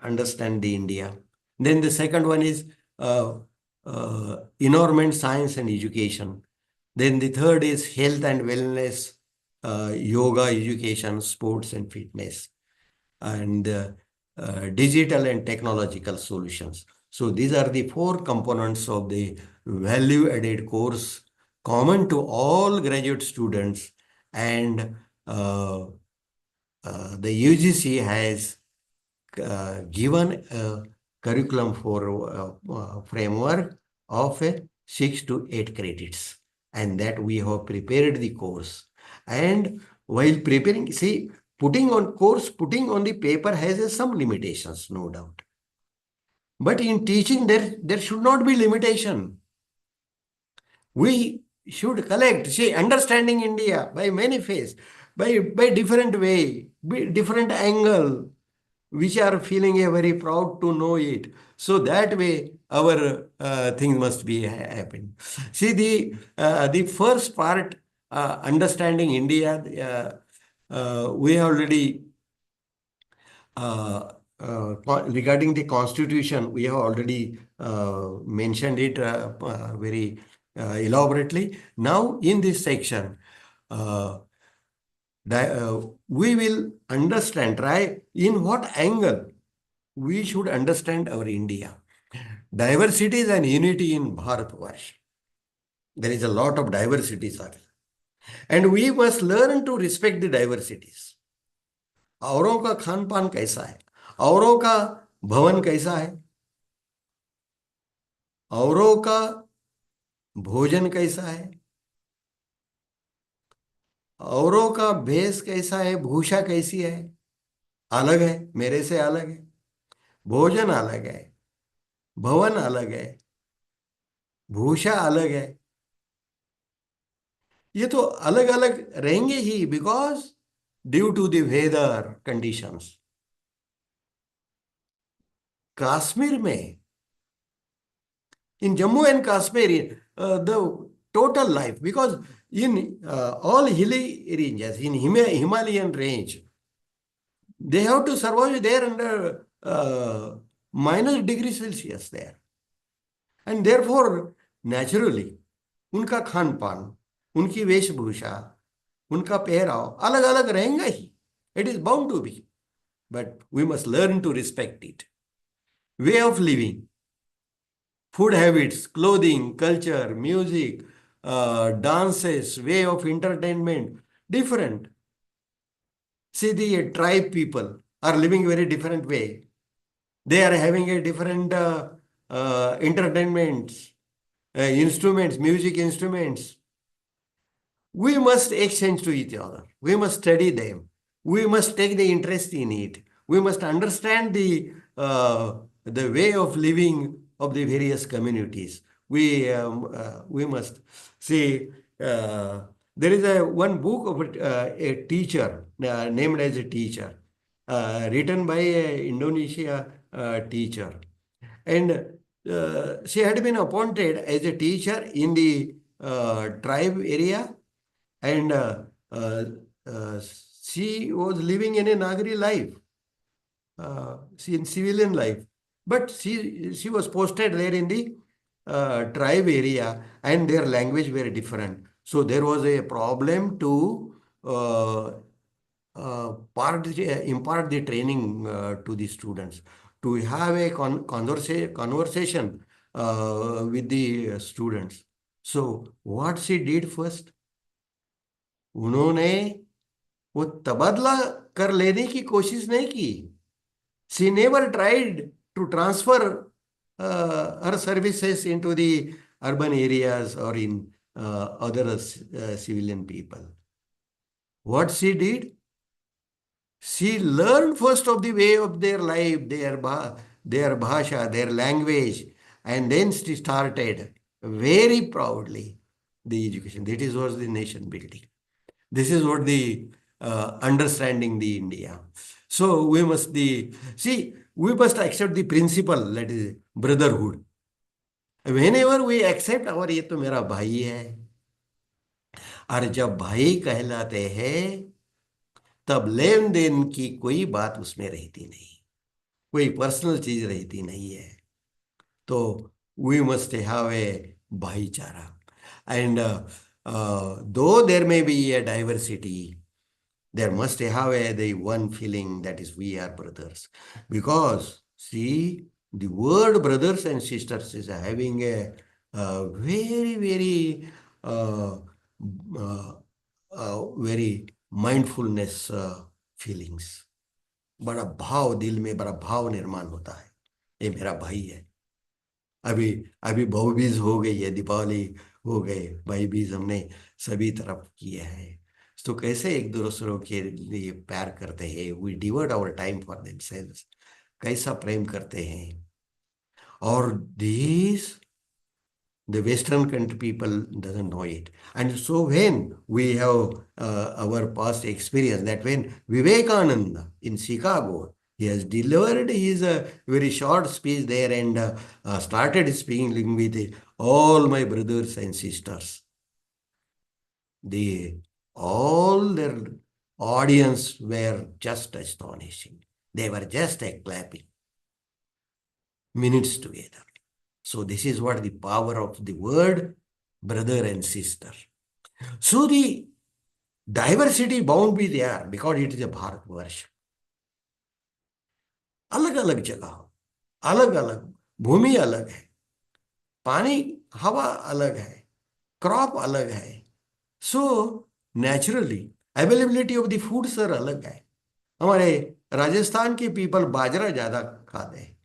understand the India. Then the second one is environment, science and education. Then the third is health and wellness, yoga, education, sports and fitness, and digital and technological solutions. So these are the 4 components of the value-added course common to all graduate students, and the UGC has given a curriculum for framework of 6 to 8 credits, and that we have prepared the course. And while preparing, see, putting on the paper has some limitations, no doubt. But in teaching, there should not be limitation. We should collect, see, understanding India by many ways, by different way, different angle, which are feeling very proud to know it. So that way our thing must be happen. See, the first part, understanding India, we already regarding the Constitution, we have already mentioned it very elaborately. Now in this section, we will understand, try in what angle we should understand our India. Diversity and unity in Bharatvarsh. There is a lot of diversities, and we must learn to respect the diversities. औरों का खान पान कैसा है, औरों का भवन कैसा है, औरों का भोजन कैसा है, औरों का भेष कैसा है, भूषा कैसी है, अलग है, मेरे से अलग है, भोजन अलग है, भवन अलग है, भूषा अलग है. ये तो अलग अलग रहेंगे ही, because due to the weather conditions. Kashmir में, in Jammu and Kashmir, the total life, because in all hilly ranges, in Himalayan range, they have to survive there under minus degree Celsius there. And therefore, naturally, उनका खान पान, उनकी वेशभूषा, उनका पहराव अलग अलग रहेगा ही. It is bound to be. But we must learn to respect it. Way of living, food habits, clothing, culture, music, dances, way of entertainment, different. See, the tribe people are living very different way. They are having a different entertainments, instruments, music instruments. We must exchange to each other. We must study them. We must take the interest in it. We must understand the way of living of the various communities. We must see. There is one book of a teacher named as a teacher, written by a Indonesia teacher, and she had been appointed as a teacher in the tribe area, and she was living in a Nagari life, in civilian life, but she was posted there in the tribe area, and their language were different. So there was a problem to impart the training to the students, to have a conversation with the students. So what she did first, उन्होंने वो तबादला कर लेने की कोशिश नहीं की. She never tried to transfer her services into the urban areas or in other civilian people. What she did? She learned first of the way of their life, their bhasha, their language, and then she started very proudly the education. That is what the nation building. This is what the understanding the India. So we must we must accept the principle, that is brotherhood. Whenever we accept our ये तो मेरा भाई है, और जब भाई कहलाते हैं, तब लेन देन की कोई बात उसमें रहती नहीं, कोई पर्सनल चीज रहती नहीं है. तो we must have a भाईचारा. And though there may be a diversity, there must have the one feeling, that is we are brothers. Because see, the word brothers and sisters is having a very, very very mindfulness feelings. बड़ा भाव दिल में, बड़ा भाव निर्माण होता है. ये मेरा भाई है. अभी भाऊबीज हो गई है, दीपावली हो गए, भाई बीज हमने सभी तरफ किया है. तो कैसे एक दूसरों के लिए प्यार करते हैं, we devote our time for themselves, कैसा प्रेम करते हैं. और this the Western country people doesn't know it. And so when we have our past experience, that when Vivekananda in Chicago, he has delivered his very short speech there and started speaking with all my brothers and sisters. All their audience were just astonishing. They were just clapping minutes together. So this is what the power of the word brother and sister. So the diversity bound be there because it is a Bharatvarsh. अलग अलग जगह, अलग अलग भूमि, अलग है, पानी हवा अलग है, क्रॉप अलग है. So naturally availability of the foods are अलग है. हमारे राजस्थान के पीपल बाजरा ज्यादा खाते हैं.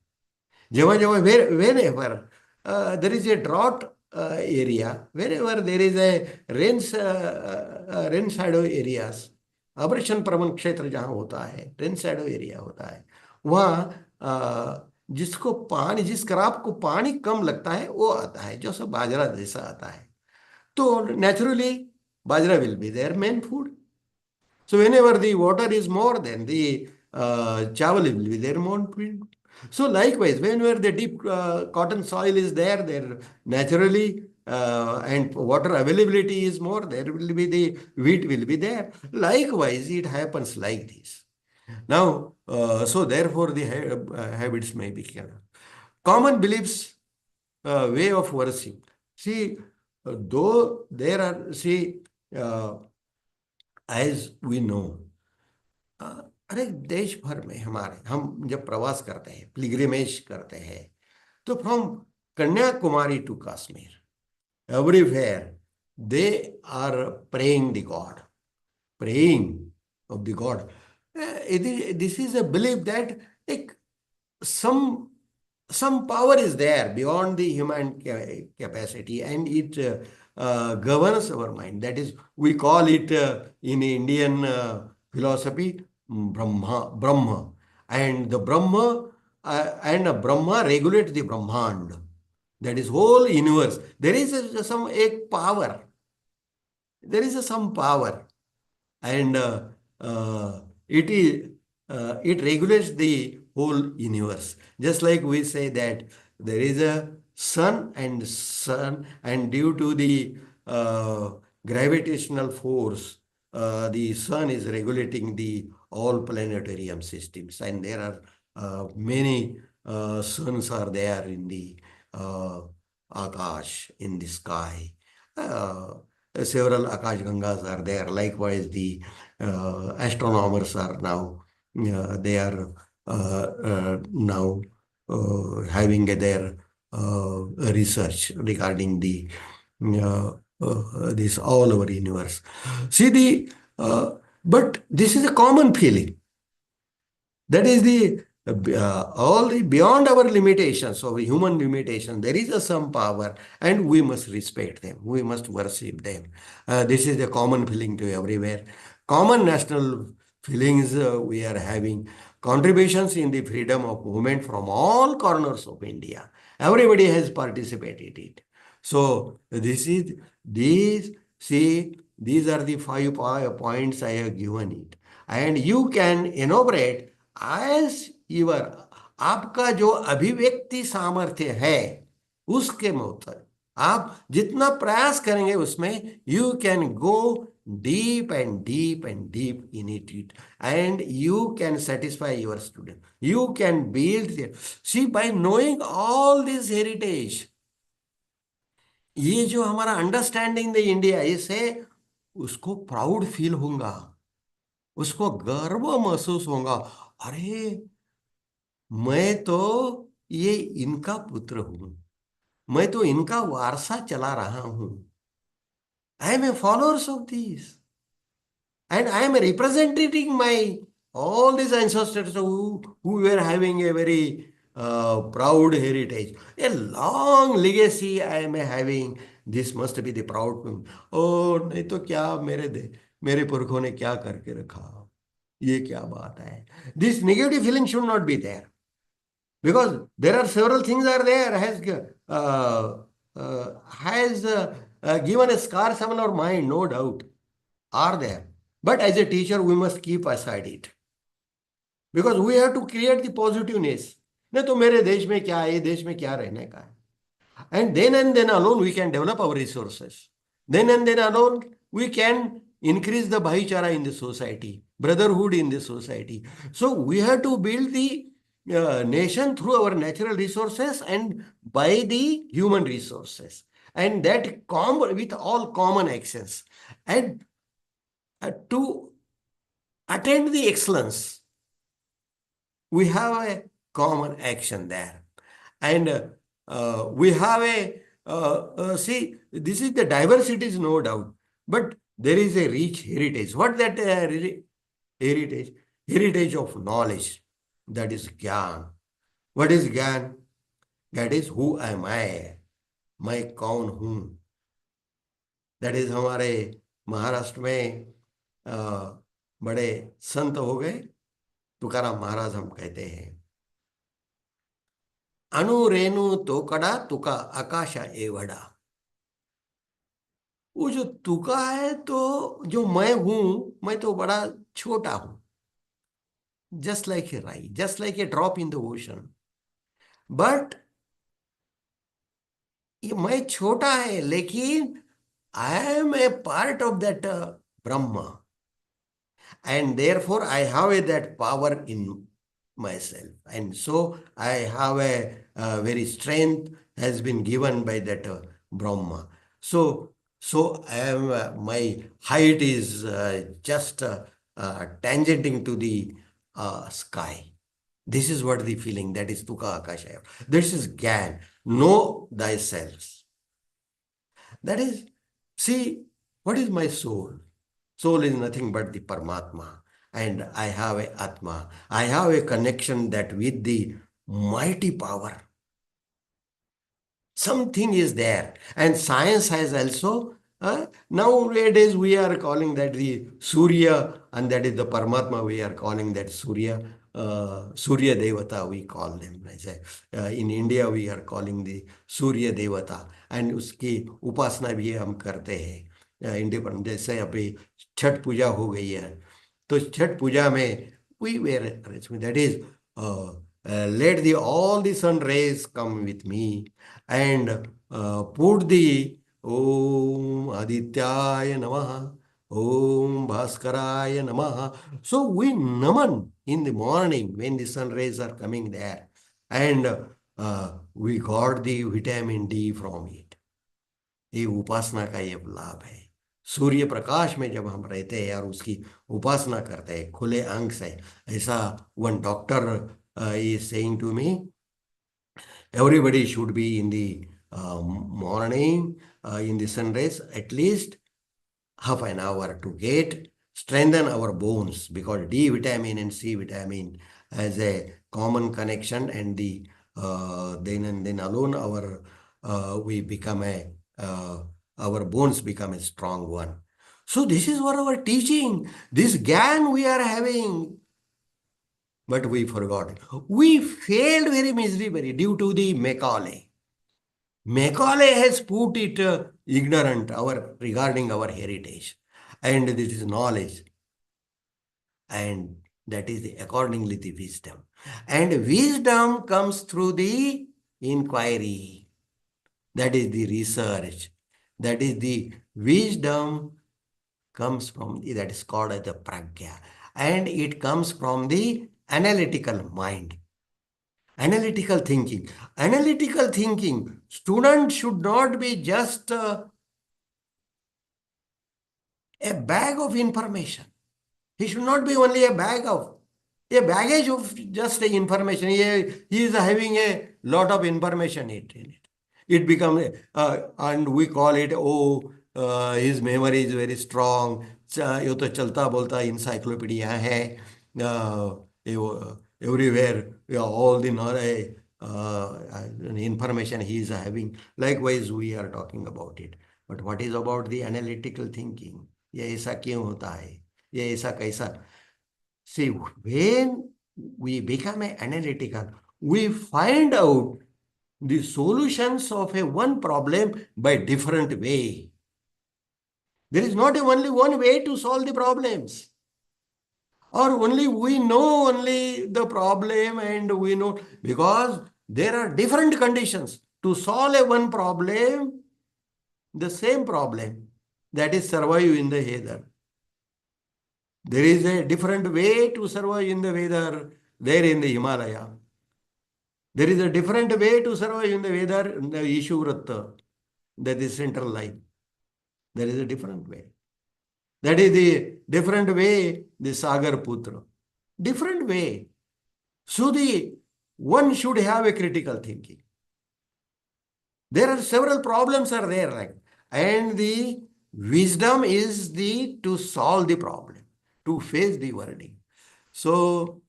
Whenever there is a drought area, wherever there is a rain shadow areas, आवर्षण प्रवण क्षेत्र जहाँ होता है, रेन शैडो एरिया होता है, वहाँ जिसको पानी, जिस क्रॉप को पानी कम लगता है वो आता है, जो सब बाजरा जैसा आता है. तो naturally bajra will be their main food. So whenever the water is more, then the chawal will be their more food. So likewise, whenever the deep cotton soil is there, naturally and water availability is more, there will be the wheat will be there. Likewise, it happens like this. Now, so therefore, the habits may be clear. Common beliefs, way of worship. See, though there are, see, as we know, अरे देश भर में हमारे हम जब प्रवास करते हैं, पिलग्रिमेज करते हैं, तो from Kanyakumari to Kashmir, everywhere they are praying the God, praying of the God. This is a belief that like some some power is there beyond the human capacity, and it governs our mind. That is, we call it in Indian philosophy Brahma, and the Brahma and Brahma regulates the Brahmand. That is whole universe. There is some a power. There is some power, and it is it regulates the whole universe. Just like we say that there is a sun, and due to the gravitational force, the sun is regulating the all planetarium systems, and there are many suns are there in the Akash, in the sky. Several Akash Gangas are there. Likewise, the astronomers are now, they are now having their research regarding the this all over universe. See but this is a common feeling. That is the all the beyond our limitations of human limitation. There is some power, and we must respect them. We must worship them. This is a common feeling to everywhere. Common national feelings we are having. Contributions in the freedom of movement from all corners of India. Everybody has participated in it. So these are the 5 points I have given it, and you can elaborate as your आपका जो अभिव्यक्ति सामर्थ्य है उसके मुताबिक आप जितना प्रयास करेंगे उसमें you can go deep and deep and deep in it, and you can satisfy your student. You can build see, by knowing all this heritage, ये जो हमारा अंडरस्टैंडिंग द इंडिया, इससे उसको प्राउड फील होगा, उसको गर्व महसूस होगा। अरे मैं तो ये इनका पुत्र हूं, मैं तो इनका वारसा चला रहा हूं। I am a followers of this, and I am representing my all these ancestors who were having a very proud heritage, a long legacy I am having. This must be the proud thing. Oh, नहीं तो क्या मेरे पुरखों ने क्या करके रखा, ये क्या बात है। This negative feeling should not be there, because there are several things are there has given a scars on our mind, no doubt are there. But as a teacher, we must keep aside it, because we have to create the positiveness. नहीं तो मेरे देश में क्या है, ये देश में क्या रहने का है। And then alone we can develop our resources. Then alone we can increase the bhaichara in the society, brotherhood in the society. So we have to build the nation through our natural resources and by the human resources, and that with all common actions. And to attain the excellence, we have a common action there, and we have a see, this is the diversity is no doubt, but there is a rich heritage. What that heritage? Heritage of knowledge. That is Gyan. What is Gyan? That is who am I? मैं कौन हूं? That is हमारे महाराष्ट्र में बड़े संत हो गए, तुकाराम महाराज हम कहते हैं, अणु रेणु तोकडा तुका आकाशा एवढा। वो जो तुका है, तो जो मैं हूं, मैं तो बड़ा छोटा हूं, just like a rai, just like a drop in the ocean. But ये मैं छोटा है लेकिन I am a part of that Brahma, and therefore I have that power in myself, and so I have a very strength has been given by that Brahma. So I am my height is just tangenting to the sky. This is what the feeling, that is Tuka Akashaya. This is Gyan. Know thyself. That is, see, what is my soul? Soul is nothing but the Paramatma. And I have a Atma. I have a connection that with the mighty power. Something is there. And science has also, nowadays we are calling that the Surya, and that is the Paramatma, we are calling that Surya. Surya Devata we call them. In India we are calling the Surya Devata, and उसकी उपासना भी हम करते हैं independent. जैसे अभी छठ पूजा हो गई है, तो छठ पूजा में we were that is let the all the sun rays come with me and put the Om Adityaya Namaha, Om Bhaskaraya Namaha. So we naman in the morning when the sun rays are coming there, and we got the vitamin D from it. ये उपासना का ये लाभ है। सूर्य प्रकाश में जब हम रहते हैं और उसकी उपासना करते हैं खुले अंग से, ऐसा one doctor is saying to me, everybody should be in the morning in the sunrise at least half an hour to get strengthen our bones, because D vitamin and C vitamin has a common connection, and the then alone our we become a our bones become a strong one. So this is what our teaching, this gyan we are having, but we forgot. We failed very miserably due to the Macaulay. Macaulay has put it ignorant regarding our heritage, and this is knowledge, and that is accordingly the wisdom. And wisdom comes through the inquiry. That is the research. That is the wisdom comes from that is called as the pragya, and it comes from the analytical mind. Analytical thinking. Analytical thinking. Student should not be just a bag of information. He should not be only a baggage of just the information. He is having a lot of information in it. It becomes, and we call it, his memory is very strong. ये तो चलता बोलता encyclopedia है. Everywhere, all the knowledge, information he is having. Likewise, we are talking about it. But what is about the analytical thinking? ये ऐसा क्यों होता है? ये ऐसा कैसा? See, when we become analytical, we find out the solutions of a one problem by different way. There is not only one way to solve the problems. Or only we know only the problem, and we know, because there are different conditions to solve a one problem, the same problem, that is survive in the heather. There is a different way to survive in the weather there in the Himalaya. There is a different way to survive in the weather in the Ishuvratta, that is central line. There is a different way. That is the different way, the Sagar Putra. Different way. So one should have a critical thinking. There are several problems are there, and the wisdom is to solve the problem, to face the wording. So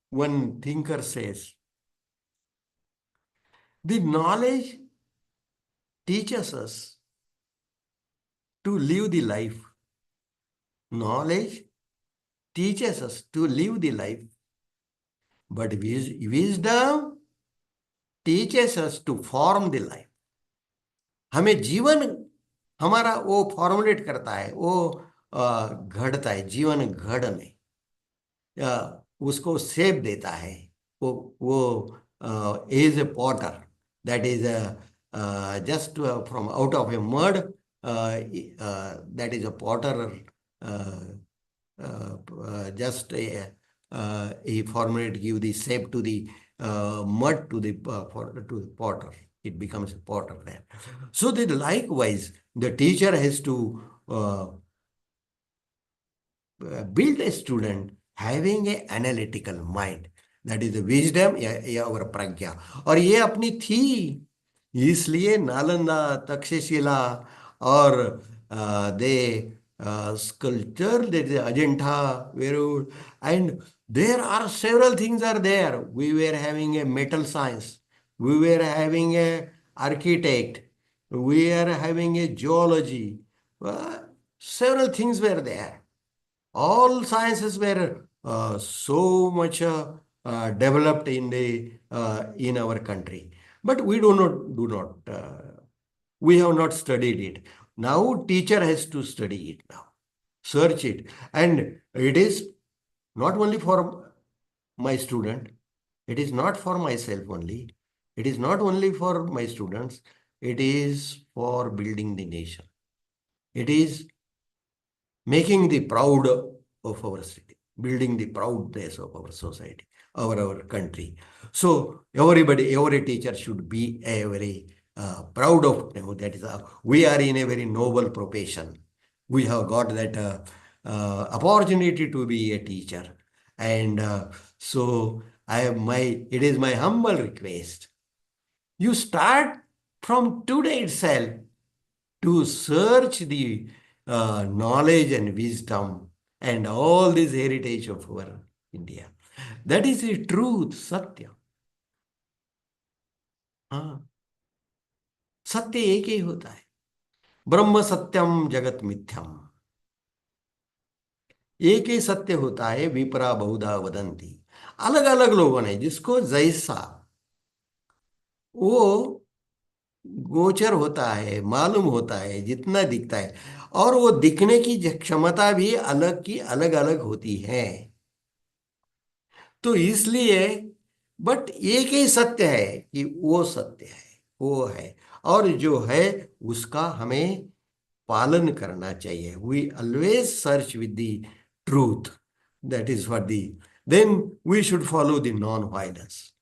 one thinker says, the knowledge teaches us to live the life. Knowledge teaches us to live the life, but wisdom teaches us to form the life. हमें जीवन हमारा वो formulate करता है, वो घड़ता है जीवन घड़ने, उसको शेप देता है. वो is a Potter, that is just from out of a mud, that is a potter, just he formulated, give the shape to the mud to the to the potter. It becomes a potter there. So that likewise, the teacher has to build a student having a analytical mind. That is the wisdom या और प्रज्ञा. और ये अपनी थी, इसलिए नालंदा, तक्षशिला और they sculpture that Ajanta, Verud, and there are several things are there. We were having a metal science, we were having a architect, we are having a geology. Several things were there. All sciences were so much developed in the in our country, but we do not we have not studied it. Now teacher has to study it now, search it, and it is not only for my student, it is not for myself only, it is not only for my students, it is for building the nation. It is making the proud of our city, building the proudness of our society, our country. So everybody, every teacher should be a very proud of them. That is, we are in a very noble profession. We have got that opportunity to be a teacher, and so it is my humble request. You start from today itself to search the knowledge and wisdom and all this heritage of our India. That is the truth, Satya. हाँ, सत्य एक ही होता है. ब्रह्म सत्यम जगत मिथ्यम. एक ही सत्य होता है, विपरा बहुधा वदंती. अलग अलग लोगों ने जिसको जैसा वो गोचर होता है, मालूम होता है, जितना दिखता है, और वो दिखने की क्षमता भी अलग की अलग अलग होती है. तो इसलिए बट एक ही सत्य है कि वो सत्य है, वो है, और जो है उसका हमें पालन करना चाहिए. We always search with the truth. That is what the then we should follow the non violence.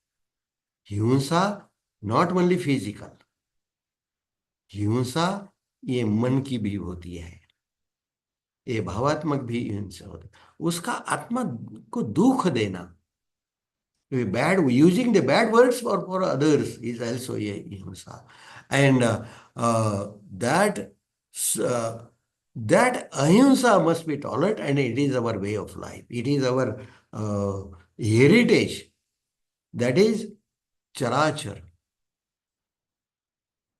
Hinsa not only physical, हिंसा ये मन की भी होती है, ये भावात्मक भी हिंसा होती है. उसका आत्मा को दुख देना, bad using the bad words for others is also a hinsa, and that ahimsa must be tolerated, and it is our way of life. It is our heritage. That is चराचर.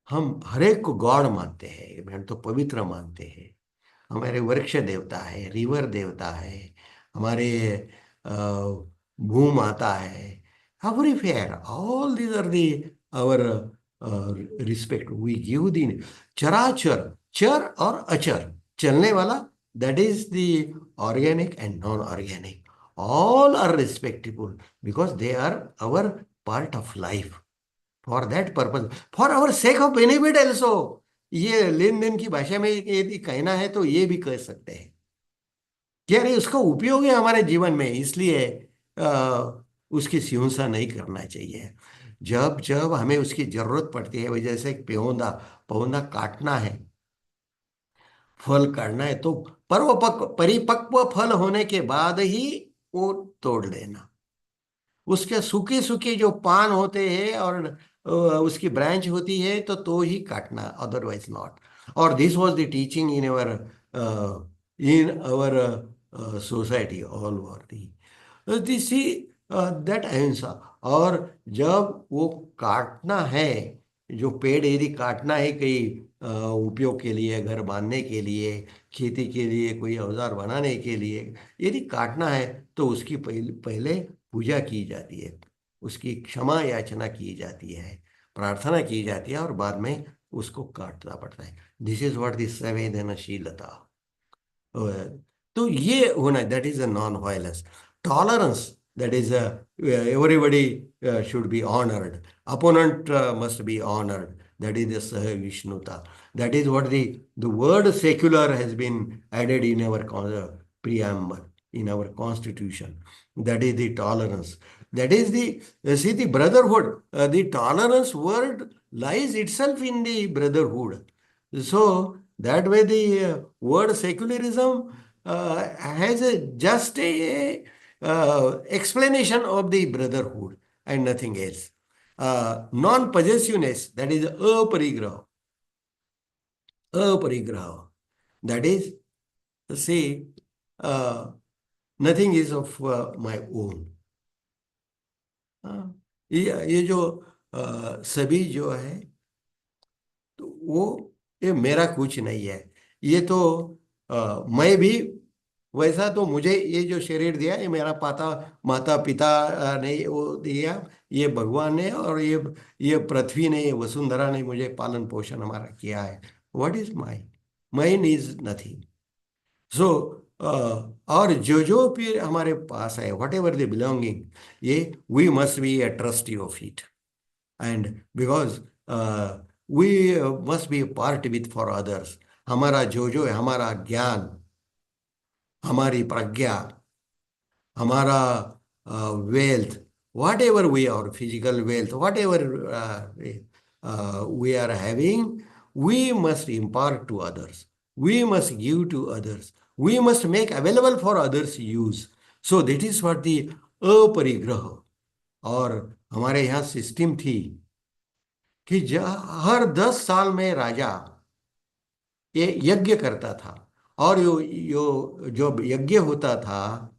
हम हरेक को गॉड मानते हैं, मैं तो पवित्र मानते हैं. हमारे वृक्ष देवता है, रिवर देवता है, हमारे भू माता है, everywhere. All these are our respect. We give the चराचर, चर और अचर, चलने वाला, that is the organic and non-organic. All are respectable because they are our part of life. For that purpose, for our sake of benefit also. ये लेन then की भाषा में यदि कहना है तो ये भी कह सकते हैं कि अरे उसका उपयोग है हमारे जीवन में, इसलिए उसकी हिंसा नहीं करना चाहिए. जब जब हमें उसकी जरूरत पड़ती है, जैसे पौधा पौधा काटना है, फल काटना है, तो परिपक्व फल होने के बाद ही वो तोड़ देना. उसके सूखे सूखे जो पान होते हैं और उसकी ब्रांच होती है तो ही काटना, अदरवाइज नॉट. और this was the teaching in our society all over this that ahimsa. और जब वो काटना है, जो पेड़ यदि काटना है कहीं उपयोग के लिए, घर बांधने के लिए, खेती के लिए, कोई औजार बनाने के लिए यदि काटना है, तो उसकी पहले पूजा की जाती है, उसकी क्षमा याचना की जाती है, प्रार्थना की जाती है, और बाद में उसको काटना पड़ता है. दिस इज व्हाट दिस संवेदनशीलता. तो ये होना, that is a non violence. Tolerance, that is everybody should be honored. Opponent must be honored. That is the Sahavishnuta. That is what the word secular has been added in our preamble, in our constitution. That is the tolerance. That is the, see, the brotherhood. The tolerance word lies itself in the brotherhood. So that way the word secularism has just a explanation of the brotherhood and nothing else. Non-possessiveness, that is aparigraha. Aparigraha. That is, say, nothing is of my own. ये जो सभी जो है, तो वो ये मेरा कुछ नहीं है। ये तो मैं भी वैसा, तो मुझे ये जो शरीर दिया ये मेरा माता पिता ने वो दिया, ये भगवान ने, और ये पृथ्वी ने, ये वसुंधरा ने मुझे पालन पोषण हमारा किया है। What is my? Mine is nothing. So और जो भी हमारे पास है, वट एवर द बिलोंगिंग, ये we must be a trustee of it, and because we must be part with for others. हमारा जो है, हमारा ज्ञान, हमारी प्रज्ञा, हमारा wealth, whatever we are, physical wealth, whatever we are having, we must impart to others. We must give to others. We must make available for others use. So that is what the अपरिग्रह। और हमारे यहाँ system थी कि हर 10 साल में राजा ये यज्ञ करता था, और जो यज्ञ होता था,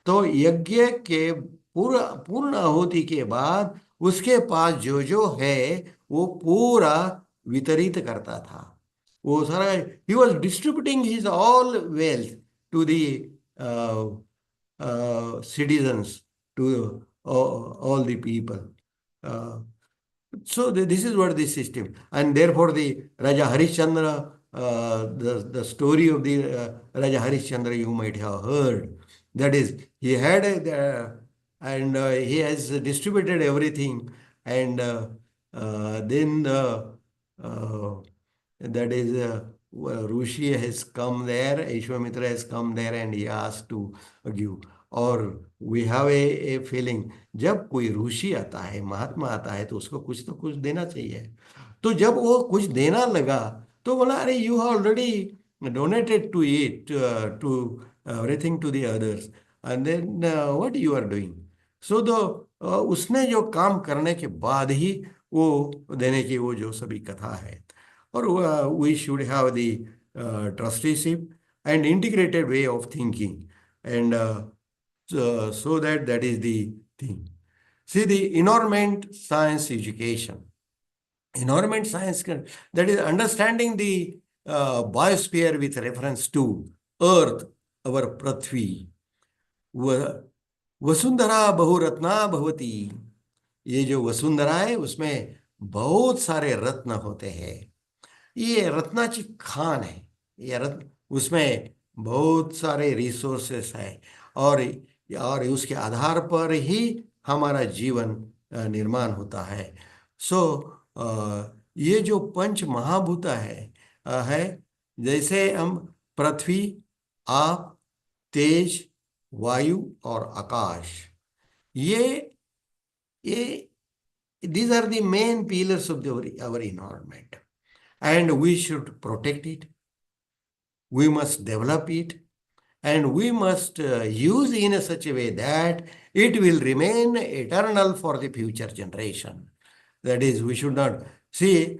तो यज्ञ के पूर्ण आहुति के बाद उसके पास जो है वो पूरा वितरित करता था। वो सारा, he was distributing his all wealth to the citizens, to all the people. So this is what the system, and therefore the Raja Harishchandra, the story of the Raja Harishchandra you might have heard. That is, he had and he has distributed everything, and then that is Rushi has come there, Ishwamitra has come there, and he asked to give. और we have a feeling, जब कोई ऋषि आता है, महात्मा आता है, तो उसको कुछ तो कुछ देना चाहिए। तो जब वो कुछ देना लगा तो बोला, अरे you have already donated to it, to everything to the others, and then what you are doing. So दो उसने जो काम करने के बाद ही वो देने की वो जो सभी कथा है। और we should have the trusteeship and integrated way of thinking, and so that is the thing. See, the environment science education. Environment science, that is understanding the biosphere with reference to Earth, our Prithvi. वसुंधरा बहुरत्ना भवती। ये जो वसुंधरा है उसमें बहुत सारे रत्न होते हैं। ये रत्नाची खान है, ये रत्न, उसमें बहुत सारे रिसोर्सेस है, और उसके आधार पर ही हमारा जीवन निर्माण होता है। सो ये जो पंच महाभूत है, जैसे हम पृथ्वी, आप, तेज, वायु और आकाश, ये these are the main pillars of our environment, and we should protect it, we must develop it, and we must use in such a way that it will remain eternal for the future generation. That is, we should not see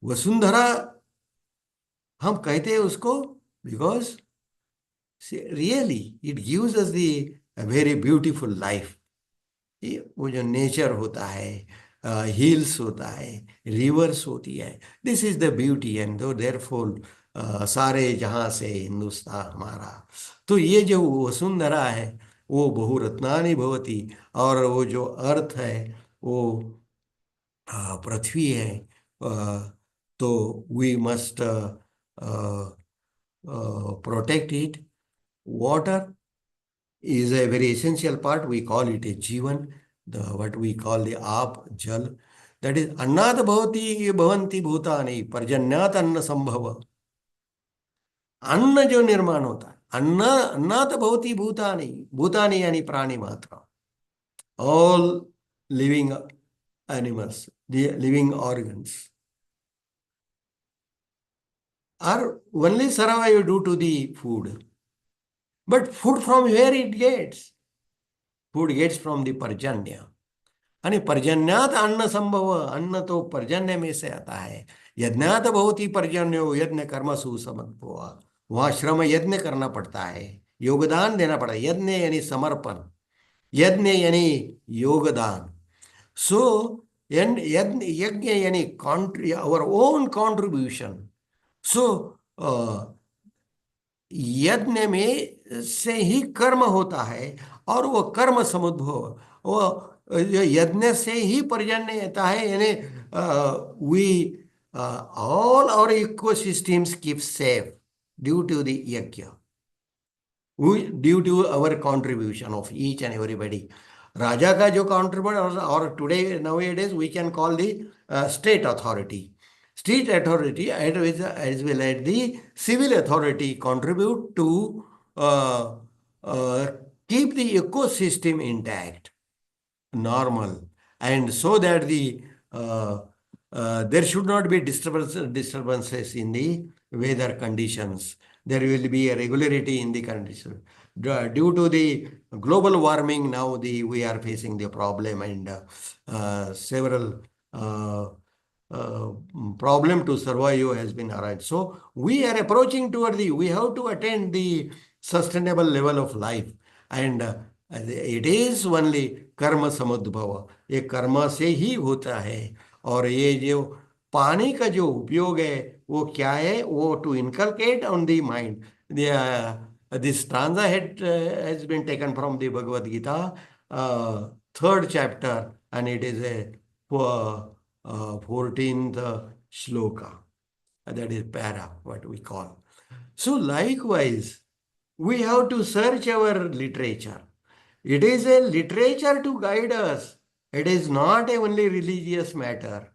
Vasundhara हम कहते हैं उसको because really it gives us a very beautiful life. वो जो nature होता है, hills होता है, रिवर्स होती है, this is the beauty, and therefore सारे जहां से हिंदुस्तान हमारा। तो ये जो वसुंधरा है वो बहुरत्नानि भवती, और वो जो अर्थ है वो पृथ्वी है। तो we must protect it. Water is a very essential part. We call it a Jivan, what we call the Aap, Jal. That is अन्नात् भवति भवन्ति भूतानि पर्जन्यात् अन्न संभव। अन्न जो निर्माण होता है, अन्न अन्नात् भवति भूतानि, भूतानि यानी प्राणी मात्र, all living animals, the living organs are only survive due to the food. But food from where it gets? Food gets from the parjanya. आणि पर्जन्यात अन्न संभव, अन्न तो पर्जन्य में से आता है। यज्ञात भवति पर्जन्यो, यज्ञ कर्मसु समर्पया, वहां श्रम यज्ञ करना पड़ता है, योगदान देना पड़ता है। यज्ञ यानी समर्पण, यज्ञ यानी योगदान। सो यज्ञ यानी आवर ओन कॉन्ट्रीब्यूशन। सो यज्ञ में से ही कर्म होता है, और वो कर्म समुद्भव, वो यज्ञ से ही पर्जन्य आता है। यानी we all our ecosystems keep safe due to the yagya, due to our contribution of each and everybody. राजा का जो कंट्रीब्यूशन, और today nowadays we can call the state authority, state authority as well as the civil authority contribute to keep the ecosystem intact, normal, and so that there should not be disturbances in the weather conditions. There will be a regularity in the condition. Due to the global warming, now we are facing the problem, and several problem to survive has been arrived. So we are approaching toward we have to attain the sustainable level of life, and it is only कर्म समुद्भव, ये कर्म से ही होता है। और ये जो पानी का जो उपयोग है वो क्या है, वो to inculcate on the mind. This stanza has been taken from the Bhagavad Gita, 3rd chapter, and it is a 14th shloka, that is para, what we call. So likewise, we have to search our literature. It is a literature to guide us. It is not a only religious matter.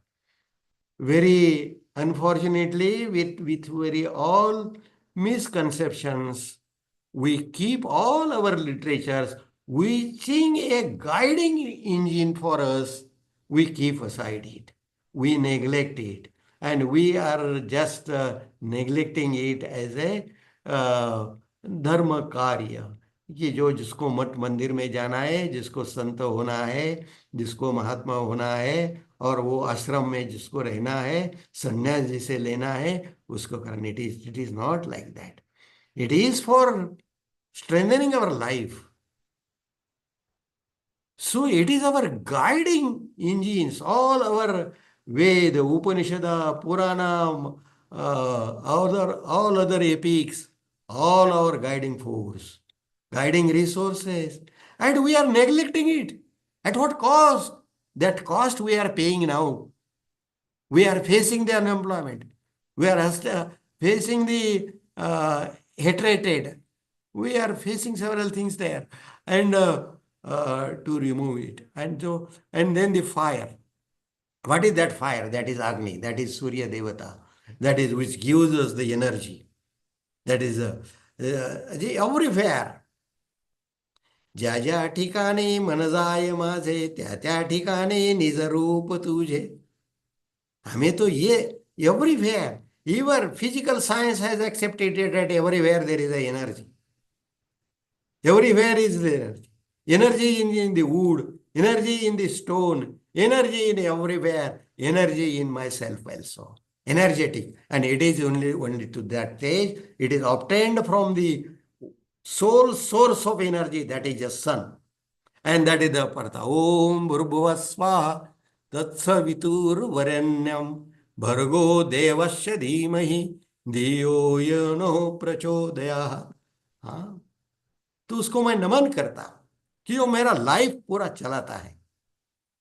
Very unfortunately, with very all misconceptions, we keep all our literatures, wishing a guiding engine for us, we keep aside it. We neglect it, and we are just neglecting it as a धर्म कार्य, कि जो जिसको मठ मंदिर में जाना है, जिसको संत होना है, जिसको महात्मा होना है, और वो आश्रम में जिसको रहना है, संन्यास जिसे लेना है, उसको करना। It is not like that. It is for strengthening our life. So it is our guiding engines, all our Veda, Upanishad, Purana, all other epics, all our guiding force, guiding resources, and we are neglecting it. At what cost? That cost we are paying now. We are facing the unemployment. We are facing the hatred. We are facing several things there, and to remove it. And then the fire. What is that fire? That is Agni. That is Surya Devata. That is which gives us the energy. That is everywhere. ज्या ज्या ठिकाणी मन जाय माझे, त्या त्या ठिकाणी निज रूप तुझे. हमें तो ये everywhere, even physical science has accepted that everywhere there is a energy. Everywhere is there. Energy in the wood, energy in the stone, energy in everywhere, energy in myself also. Energetic. And it is only to that stage, it is obtained from the sole source of energy, that is the sun. And that is the Partha. Om Bhurbhuva Swaha Tatsavitur Varenyam Bhargo Devasya Dhimahi Dhiyo Yano Prachodaya. हाँ, तो उसको मैं नमन करता हूं कि वो मेरा life पूरा चलाता है.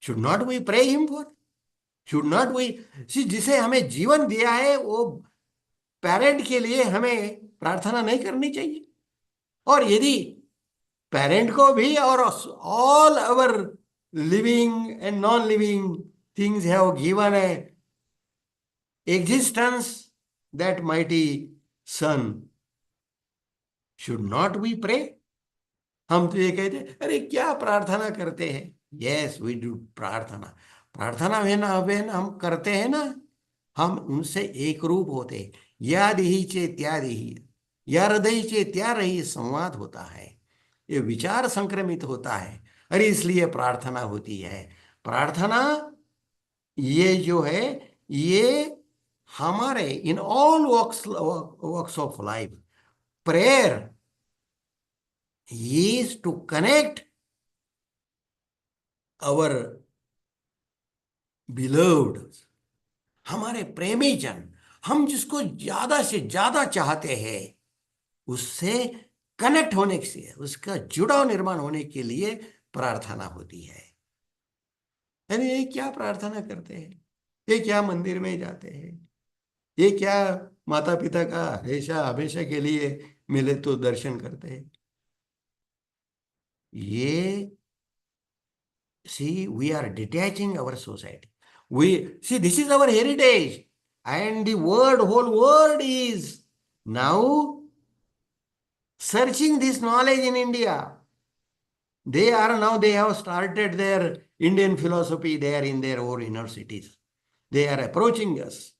Should not we pray him for? Should not we जिसे हमें जीवन दिया है, वो पेरेंट के लिए हमें प्रार्थना नहीं करनी चाहिए? और यदि पेरेंट को भी और all our living and non living things have given a existence, that mighty sun, should not we pray? हम तो ये कहते हैं, अरे क्या प्रार्थना करते हैं? यस वी डू प्रार्थना। प्रार्थना है ना, अब है ना, हम करते हैं ना, हम उनसे एक रूप होते हैं। याद ही चे त्यादि ही, या हृदय चे त्या रही संवाद होता है, ये विचार संक्रमित होता है। अरे इसलिए प्रार्थना होती है। प्रार्थना ये जो है, ये हमारे in all works of life, prayer is to connect our beloved, हमारे प्रेमी जन, हम जिसको ज्यादा से ज्यादा चाहते हैं, उससे कनेक्ट होने से, उसका जुड़ाव निर्माण होने के लिए प्रार्थना होती है। यानी ये क्या प्रार्थना करते हैं? ये क्या मंदिर में जाते हैं? ये क्या माता पिता का हमेशा हमेशा के लिए मिले तो दर्शन करते हैं? ये see, we are detaching our society. We see, this is our heritage, and the whole world is now searching this knowledge in India. They have started their Indian philosophy there in their own universities. They are approaching us.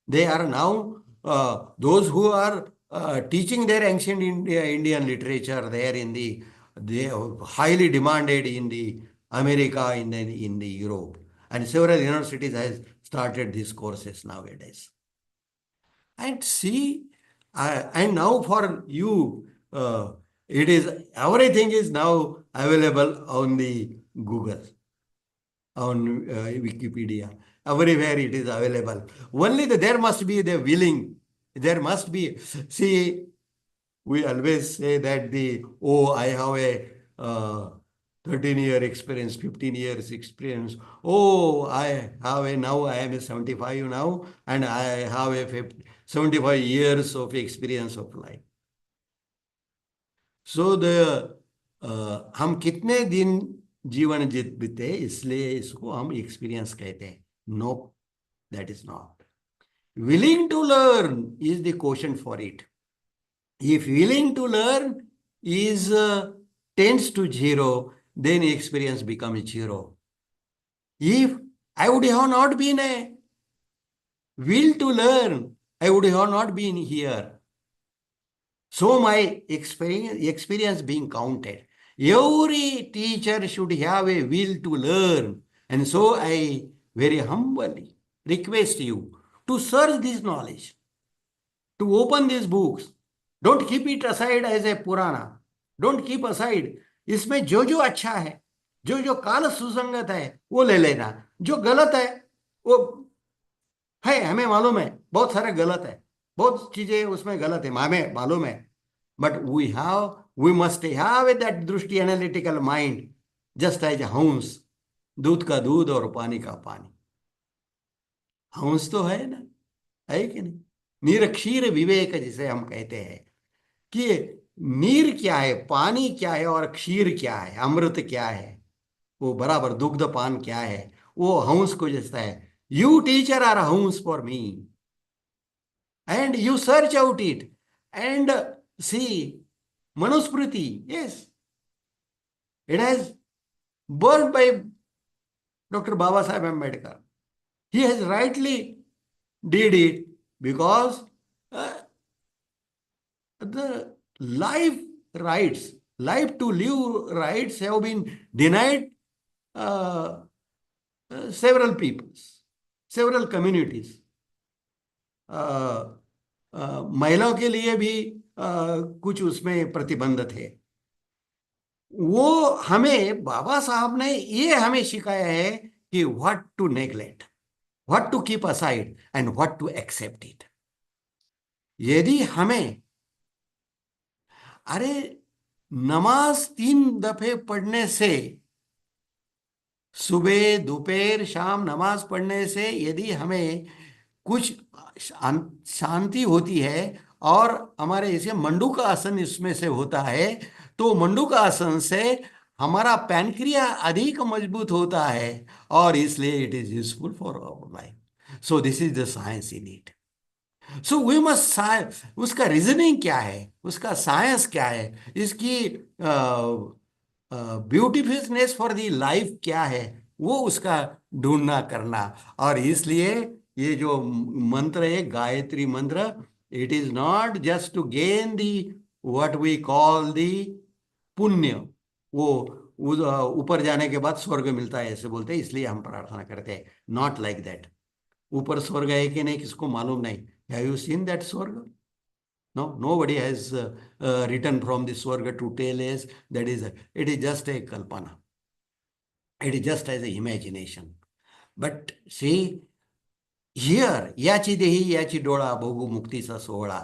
They are now those who are teaching their ancient Indian literature there they are highly demanded in the America, in the Europe, and several universities has started these courses nowadays. And see, and now for you, it is, everything is now available on the Google, on Wikipedia. Everywhere it is available. Only there must be the willing. There must be. See, we always say that I have a 13-year experience, 15 years experience. Oh, now I am 75 now, and I have 75 years of experience of life. So हम कितने दिन जीवन बीते, इसलिए इसको हम experience कहते हैं। No, that is not. Willing to learn is the question for it. If willing to learn is tends to zero, then experience becomes zero. If I would have not been a will to learn, I would have not been here. So my experience being counted. Every teacher should have a will to learn. And so I very humbly request you to search this knowledge, to open these books. Don't keep it aside as a Purana. Don't keep aside. इसमें जो जो अच्छा है, जो जो काल सुसंगत है, वो ले लेना। जो गलत है, वो है, हमें मालूम है बहुत सारे गलत है, बहुत चीजें उसमें गलत है, हमें मालूम है। But we must have that दृष्टि, एनालिटिकल माइंड, जस्ट एज हंस, दूध का दूध और पानी का पानी। हंस तो है ना, है कि नहीं? निरक्षीर विवेक जिसे हम कहते हैं, कि नीर क्या है, पानी क्या है, और क्षीर क्या है, अमृत क्या है, वो बराबर दुग्ध पान क्या है, वो हंस को जैसा है। You teacher are hans for me, and you search out it and see Manusmriti, yes, it has burn by doctor Baba Saheb Ambedkar. He has rightly did it because the life rights, life to live rights have been denied several peoples, several communities. महिलाओं के लिए भी कुछ उसमें प्रतिबंध थे. वो हमें बाबा साहब ने ये हमें सिखाया है कि what to neglect, what to keep aside and what to accept it. यदि हमें, अरे नमाज 3 दफे पढ़ने से, सुबह दोपहर शाम नमाज पढ़ने से यदि हमें कुछ शांति होती है और हमारे इसे मंडूक आसन इसमें से होता है, तो मंडूक आसन से हमारा पैनक्रिया अधिक मजबूत होता है और इसलिए it is useful for our life. So this is the science in it. So we must, उसका रीजनिंग क्या है, उसका साइंस क्या है, इसकी ब्यूटीफुलनेस फॉर दी लाइफ क्या है, वो उसका ढूंढना करना. और इसलिए ये जो मंत्र है गायत्री मंत्र, it is not just to gain the what we call the punya. वो ऊपर जाने के बाद स्वर्ग मिलता है ऐसे बोलते हैं, इसलिए हम प्रार्थना करते हैं. Not like that. ऊपर स्वर्ग है कि नहीं किसको मालूम नहीं. हैव यू सीन दैट स्वर्ग? No, nobody has written from the Swarga to tell us that it is just a kalpana. It is just as an imagination. But see, here, याची देही याची डोळा भोगू मुक्तीचा सोहळा.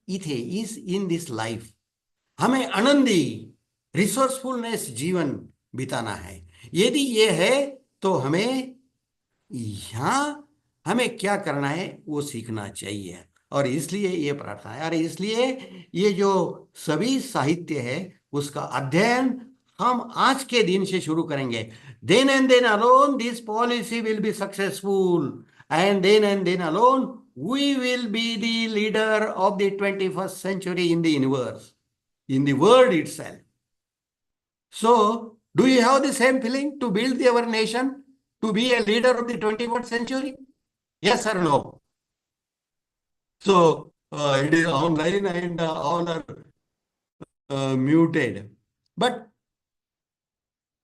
इथे इज इन दिस लाइफ हमें Anandi resourcefulness जीवन बिताना है. यदि ये है तो हमें यहाँ हमें क्या करना है वो सीखना चाहिए. और इसलिए ये प्रार्थना है. और इसलिए ये जो सभी साहित्य है उसका अध्ययन हम आज के दिन से शुरू करेंगे. Then and then alone this policy will be successful, and then alone we will be the leader of the 21st century in the universe, in the world itself. So do you have the same feeling to build our nation to be a leader of the 21st century? Yes or no? So it is online and all are muted. But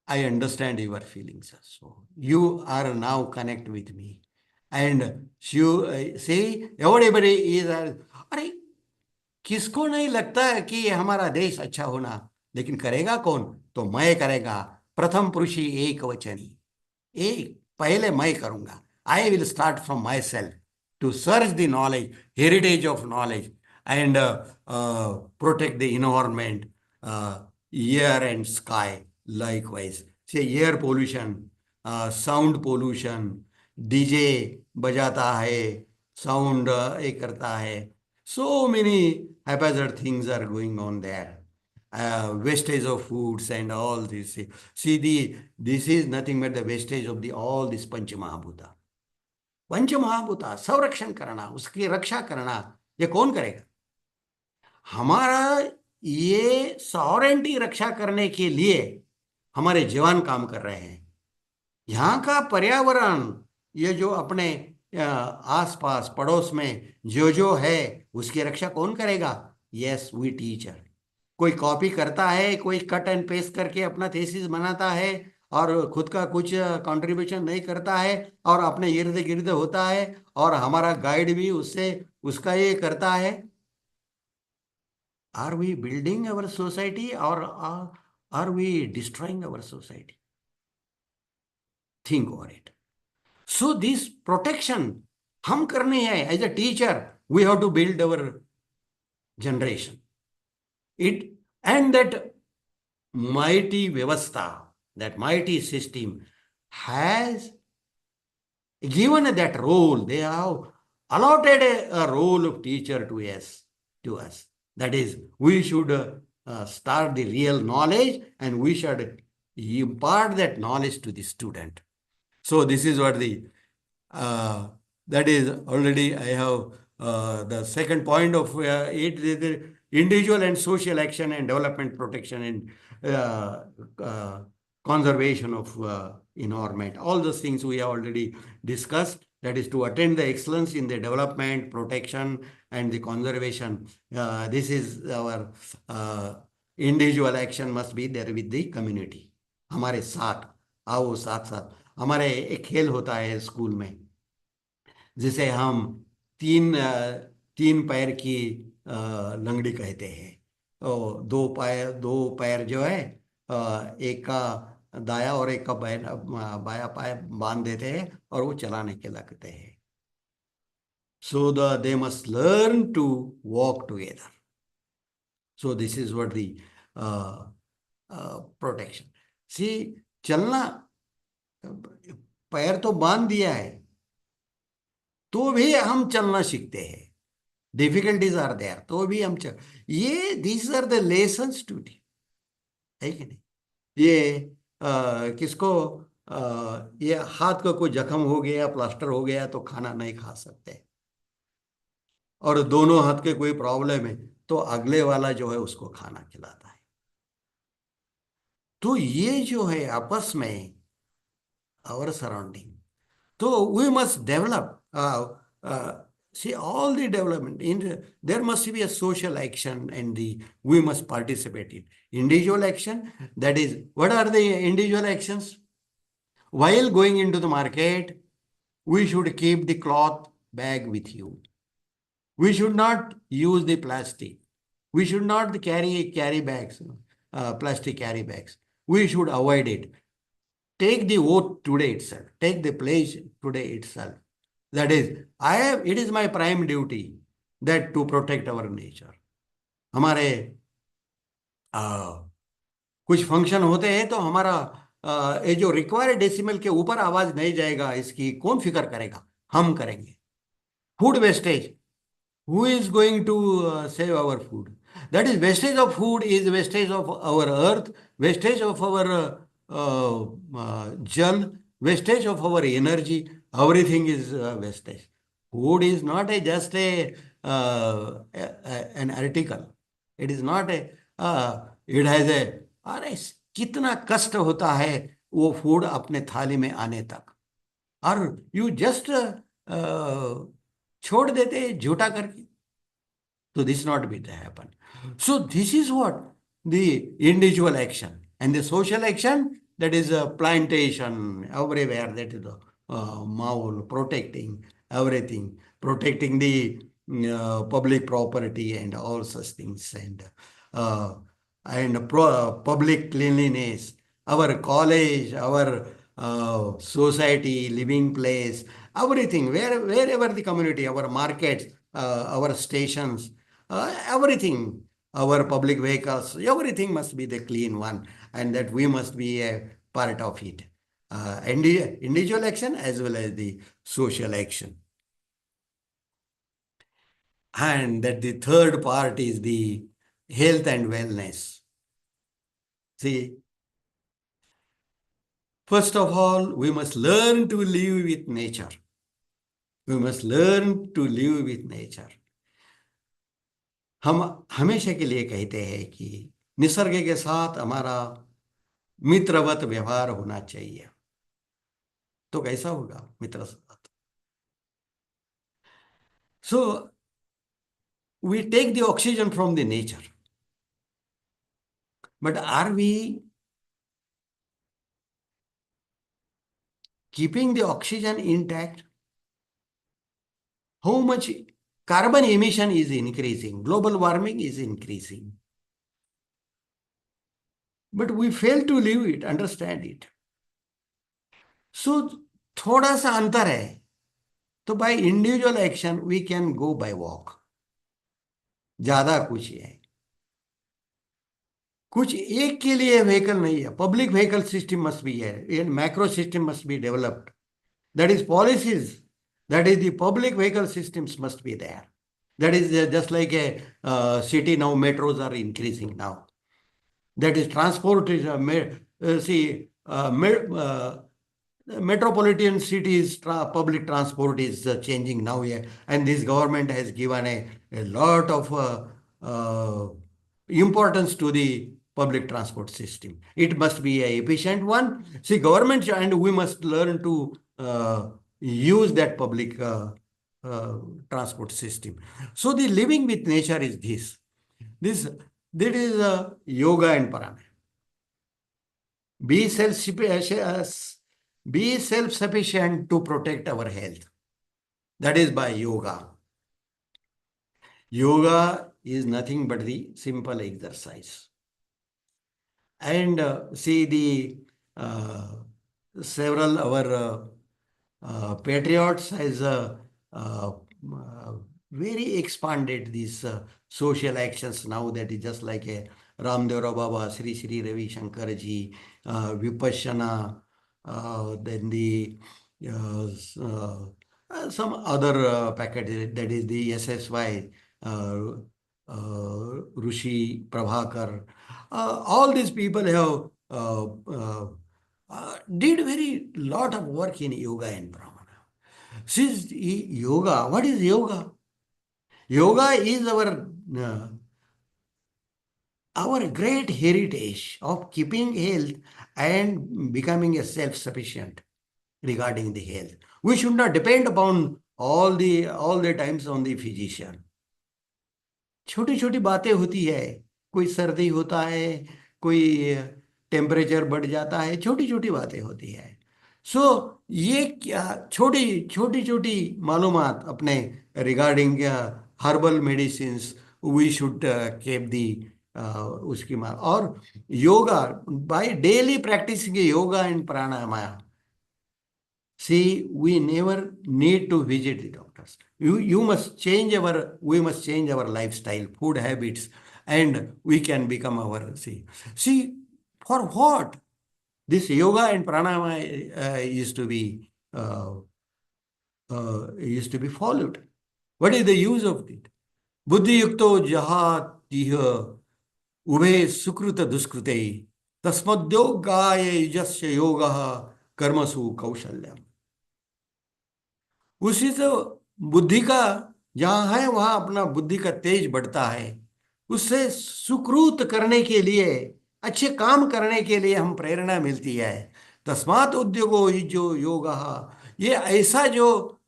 I understand your feelings also. You are now connect with me. And you see, everybody is, अरे किसको नहीं लगता है कि हमारा देश अच्छा होना, लेकिन करेगा कौन? तो मैं करेगा. प्रथम पुरुषी एक वचनी. एक पहले मैं करूंगा. I will start from my self to search the knowledge, heritage of knowledge, and protect the environment, air and sky. Likewise, say air pollution, sound pollution, DJ बजाता है, sound एक करता है. So many haphazard things are going on there. Wastage of foods and all this. See, this is nothing but the wastage of all this Pancha Mahabhuta. पंच महाभूता संरक्षण करना, उसकी रक्षा करना, ये कौन करेगा? हमारा ये सॉवरेंटी रक्षा करने के लिए हमारे जवान काम कर रहे हैं. यहाँ का पर्यावरण, ये जो अपने आसपास पड़ोस में जो है उसकी रक्षा कौन करेगा? Yes, we teacher. कोई कॉपी करता है, कोई कट एंड पेस्ट करके अपना थीसिस बनाता है और खुद का कुछ कंट्रीब्यूशन नहीं करता है और अपने इर्द गिर्द होता है, और हमारा गाइड भी उससे उसका ये करता है. Are we building our society और are we destroying our society? Think over it. So this protection हम करनी है. As a teacher we have to build our generation. It and that mighty vyavastha, that mighty system has given that role. They have allotted a role of teacher to us. That is, we should start the real knowledge and we should impart that knowledge to the student. So this is what that is already I have the second point of it, the individual and social action and development protection and conservation of environment. All those things we have already discussed. That is to attain the excellence in the development, protection, and the conservation. This is our individual action must be there with the community. हमारे साथ आओ, साथ साथ. हमारे एक खेल होता है स्कूल में जिसे हम तीन पैर की लंगड़ी कहते हैं. तो दो पैर जो है, एक का दाया और एक का बाया पैर बांध देते हैं और वो चलाने के लगते हैं. So they must learn to walk together. So this is what the protection. See, चलना, पैर तो बांध दिया है तो भी हम चलना सीखते हैं. डिफिकल्टीज आर देयर तो भी हम ये these are the lessons today, है कि नहीं? ये किसको ये हाथ को कोई जख्म हो गया, प्लास्टर हो गया तो खाना नहीं खा सकते, और दोनों हाथ के कोई प्रॉब्लम है तो अगले वाला जो है उसको खाना खिलाता है। तो ये जो है आपस में our surrounding. So we must develop, see all the development. There must be a social action and we must participate in. Individual action, that is, what are the individual actions? While going into the market, we should keep the cloth bag with you. We should not use the plastic. We should not carry bags, plastic carry bags. We should avoid it. Take the oath today itself. Take the pledge today itself. That is, it is my prime duty that to protect our nature. हमारे कुछ function होते हैं तो हमारा ये जो required decimal के ऊपर आवाज नहीं जाएगा, इसकी कौन फिक्र करेगा? हम करेंगे. Food wastage, who is going to save our food? That is, wastage of food is wastage of our earth, wastage of our jal, wastage of our energy. Everything is wastage. Food is not just an article. It is not it has a, अरे कितना कष्ट होता है वो food अपने थाली में आने तक, और यू जस्ट छोड़ देते झूठा करके. So this not be to happen. So this is what the individual action and the social action, that is a plantation everywhere, that is the maul, protecting everything, protecting the public property and all such things, and public cleanliness, our college, our society, living place, everything, wherever the community, our markets, our stations, everything, our public vehicles, everything must be the clean one, and that we must be a part of it. Individual action as well as the social action. And that the third part is the health and wellness. See, first of all, we must learn to live with nature. We must learn to live with nature. हम हमेशा के लिए कहते हैं कि निसर्ग के साथ हमारा मित्रवत व्यवहार होना चाहिए. तो कैसा होगा मित्र साथ? So we take the oxygen from the nature, but are we keeping the oxygen intact? How much carbon emission is increasing, global warming is increasing, but we fail to live it, understand it. So थोड़ा सा अंतर है. तो by individual action we can go by walk. ज्यादा कुछ है, कुछ एक के लिए व्हीकल नहीं है. Public vehicle system must be है, macro system must be developed. That is policies, that is the public vehicle systems must be there. That is just like a city now, metros are increasing now. That is transport is metropolitan cities public transport is changing now, and this government has given a lot of importance to the public transport system. It must be a efficient one. See, government and we must learn to use that public transport system. So the living with nature is this that is yoga and pranayama. Be self-sufficient to protect our health. That is by yoga. Yoga is nothing but the simple exercise. And see, the several our patriots has very expanded these social actions now. That is just like a Ramdev Baba, Sri Sri Ravi Shankar ji, Vipassana, then the some other packet, that is the SSY, Rushi Prabhakar. All these people have did very lot of work in yoga and pranayama. Since yoga, what is yoga? Yoga is our great heritage of keeping health and becoming a self-sufficient regarding the health. We should not depend upon all the times on the physician. छोटी छोटी बातें होती है, कोई सर्दी होता है, कोई टेम्परेचर बढ़ जाता है, छोटी छोटी बातें होती है. सो ये क्या छोटी छोटी छोटी मालूमात अपने regarding herbal medicine we should keep the उसकी और yoga by daily practicing yoga and pranayama. See, we never need to visit the doctors. We must change our lifestyle, food habits, and we can become our, see, for what? This yoga and pranayama used to be followed. What is the use of it? Buddhi yukto jahat tiha ube sukruta duskrute tasmadyogaye yujasya yoga karmasu kaushalyam. उसी से बुद्धि का जहां है वहां अपना बुद्धि का तेज बढ़ता है. उससे सुकृत करने के लिए, अच्छे काम करने के लिए हम प्रेरणा मिलती है. तस्मात् उद्योगो ही जो योग, ये ऐसा जो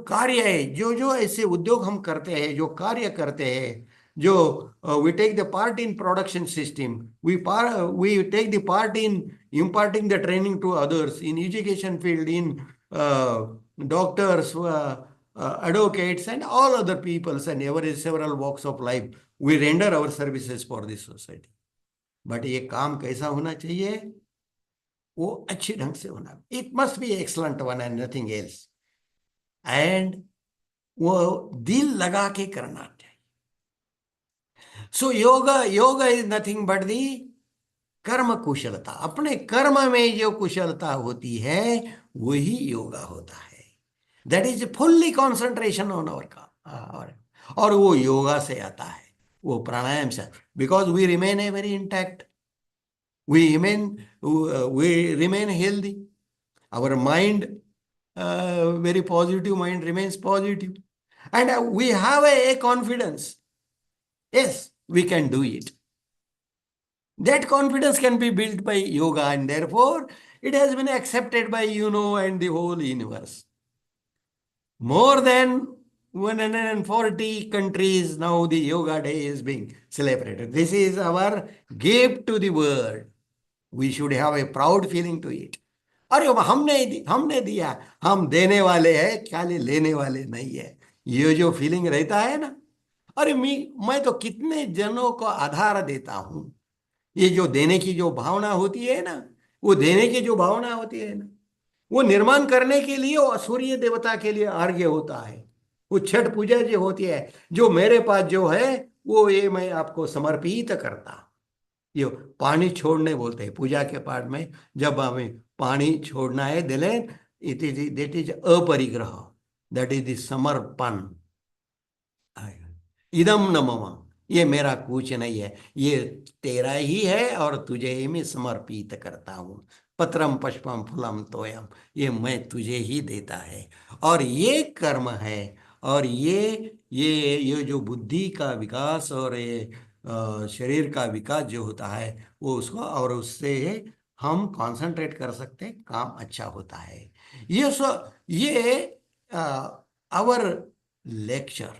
कार्य है, जो ऐसे उद्योग हम करते हैं, जो कार्य करते हैं, जो we take the part in production system, we take the part in imparting the training to others in education field, in doctors, advocates, and all other peoples and several walks of life. We render our services for this society. But ये काम कैसा होना चाहिए? वो अच्छे ढंग से होना. It must be excellent one and nothing else. And वो दिल लगा के करना चाहिए. So yoga is nothing but the कर्म कुशलता. अपने कर्म में जो कुशलता होती है वही योगा होता है. That is fully concentration on our और वो योगा से आता है, वो प्राणायाम से. Because we remain very intact, we remain healthy. Our mind, very positive mind remains positive, and we have a confidence. Yes, we can do it. That confidence can be built by yoga, and therefore it has been accepted by and the whole universe. More than 140 countries now the yoga day is being celebrated. This is our gift to the world. We should have a proud feeling to it. अरे हमने दिया, हम देने वाले हैं, खाली लेने वाले नहीं है. ये जो फीलिंग रहता है ना, अरे मैं तो कितने जनों को आधार देता हूं. ये जो देने की जो भावना होती है ना, वो देने की जो भावना होती है ना, वो निर्माण करने के लिए वो सूर्य देवता के लिए अर्घ्य होता है. वो छठ पूजा जो होती है, जो मेरे पास जो है वो ये मैं आपको समर्पित करता. ये पानी छोड़ने बोलते हैं पूजा के पाठ में. जब हमें पानी छोड़ना है, दिलें, दैट इज अपरिग्रह, दैट इज द समर्पण. इदम न मम, ये मेरा कुछ नहीं है, ये तेरा ही है और तुझे ही मैं समर्पित करता हूं. पत्रम पुष्पम फलम तोयम, ये मैं तुझे ही देता है. और ये कर्म है, और ये जो बुद्धि का विकास और ये शरीर का विकास जो होता है वो उसको, और उससे हम कंसंट्रेट कर सकते हैं, काम अच्छा होता है. ये our lecture,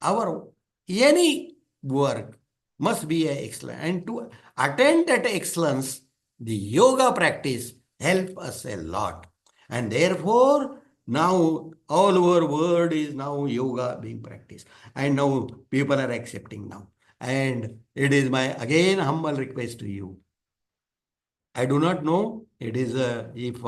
our any work must be excellent, and to attain that excellence the yoga practice help us a lot. And therefore now all over world is now yoga being practiced, and now people are accepting now. And it is my again humble request to you. I do not know, it is if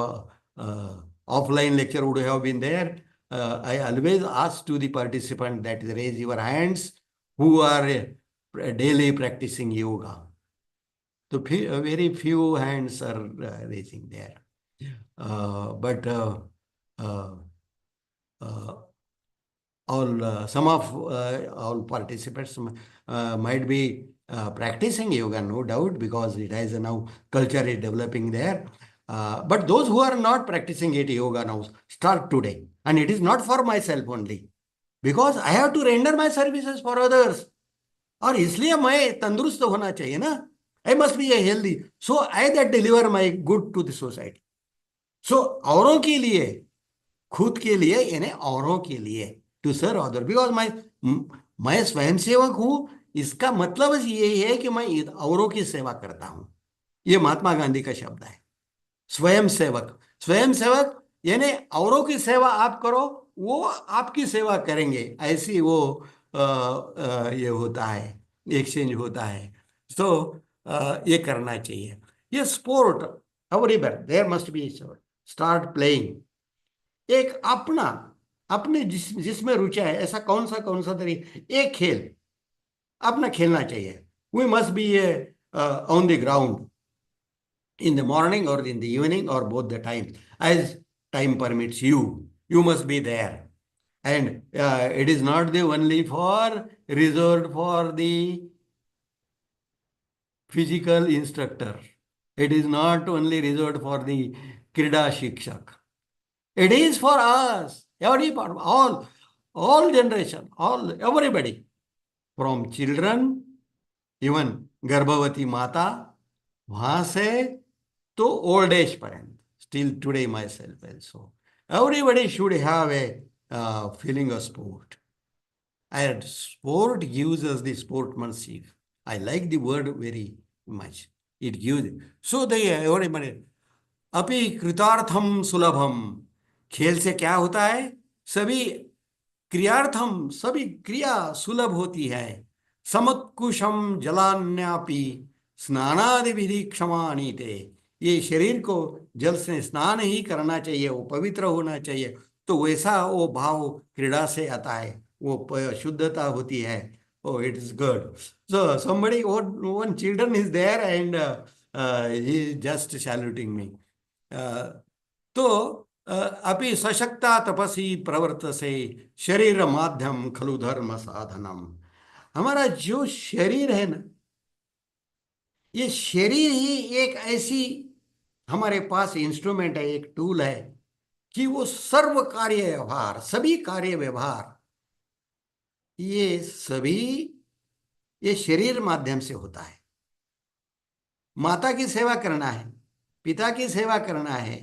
offline lecture would have been there, I always ask to the participant that raise your hands who are daily practicing yoga. So very few hands are raising there. But all some of all participants might be practicing yoga, no doubt, because it has now culture is developing there. But those who are not practicing it yoga now, start today. And it is not for myself only, because I have to render my services for others. और इसलिए मैं तंदुरुस्त होना चाहिए ना. I must be a healthy. So I that deliver my good to the society. So औरों के लिए, खुद के लिए यानी औरों के लिए, टू सर्व अदर, बिकॉज मैं स्वयंसेवक हूं. इसका मतलब यही है कि मैं औरों की सेवा करता हूं. ये महात्मा गांधी का शब्द है, स्वयं सेवक. स्वयं सेवक यानी औरों की सेवा आप करो, वो आपकी सेवा करेंगे, ऐसी वो ये होता है, एक्सचेंज होता है. तो ये करना चाहिए. ये sport everywhere there must be start playing. एक अपना, अपने जिसमें रुचि है, ऐसा कौन सा तरीका, एक खेल अपना खेलना चाहिए. We must be on the ground in the morning or in the evening or both the times, as time permits you. You must be there. And it is not the only for reserved for the physical instructor. It is not only reserved for the krida shikshak. It is for us, everybody, all generation, all everybody, from children, even गर्भवती माता, वहां से तो old age पर्यंत, still today myself also. Everybody should have a feeling of sport. And sport gives us the sportsmanship. I like the word very much. It gives. So they everybody. अपि कृतार्थम सुलभम. खेल से क्या होता है? सभी क्रियार्थम, सभी क्रिया सुलभ होती है. समुत्कुशम जलान्यापि स्नानादि विधि क्षमानीते. ये शरीर को जल से स्नान ही करना चाहिए, वो पवित्र होना चाहिए. तो वैसा वो भाव क्रीड़ा से आता है, वो शुद्धता होती है. Oh, it is good. So somebody, one children is there and he is just saluting me. तो अपि सशक्ता तपसी प्रवर्त से शरीर माध्यम खलु धर्म साधनम. हमारा जो शरीर है ना, ये शरीर ही एक ऐसी हमारे पास इंस्ट्रूमेंट है, एक टूल है कि वो सर्व कार्य व्यवहार, सभी कार्य व्यवहार, ये सभी ये शरीर माध्यम से होता है. माता की सेवा करना है, पिता की सेवा करना है,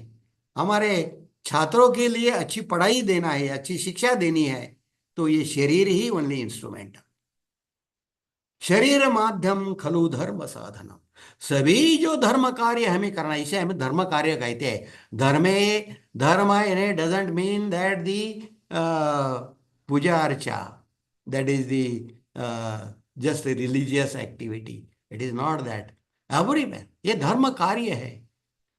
हमारे छात्रों के लिए अच्छी पढ़ाई देना है, अच्छी शिक्षा देनी है, तो ये शरीर ही ओनली इंस्ट्रूमेंट. शरीर माध्यम खलु धर्म साधनम. सभी जो धर्म कार्य हमें करना है, इसे हमें धर्म कार्य कहते हैं. धर्म यानी डजंट मीन दैट दी पूजा अर्चा, that is the just religious activity. It is not that. Everywhere ये धर्म कार्य है.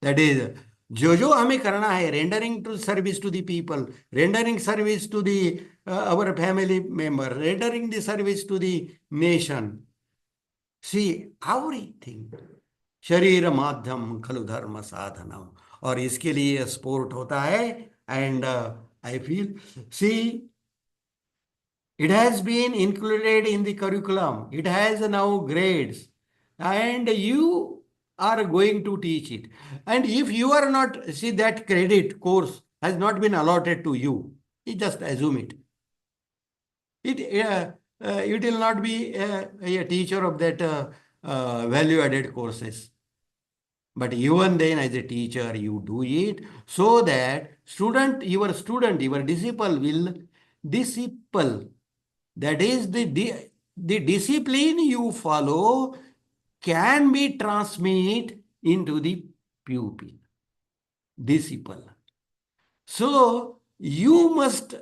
दैट इज जो हमें करना है, rendering to service to the people, rendering service to the our family member, rendering the service to the nation. See, everything. शरीर माध्यम खलु धर्म साधनम. और इसके लिए स्पोर्ट होता है. And I feel, see, it has been included in the curriculum. It has now grades. And you are going to teach it. And if you are not, see, that credit course has not been allotted to you, you just assume it. It will not be a teacher of that value-added courses. But even then, as a teacher, you do it so that your disciple will disciple. That is the discipline you follow can be transmitted into the pupil, disciple. So you must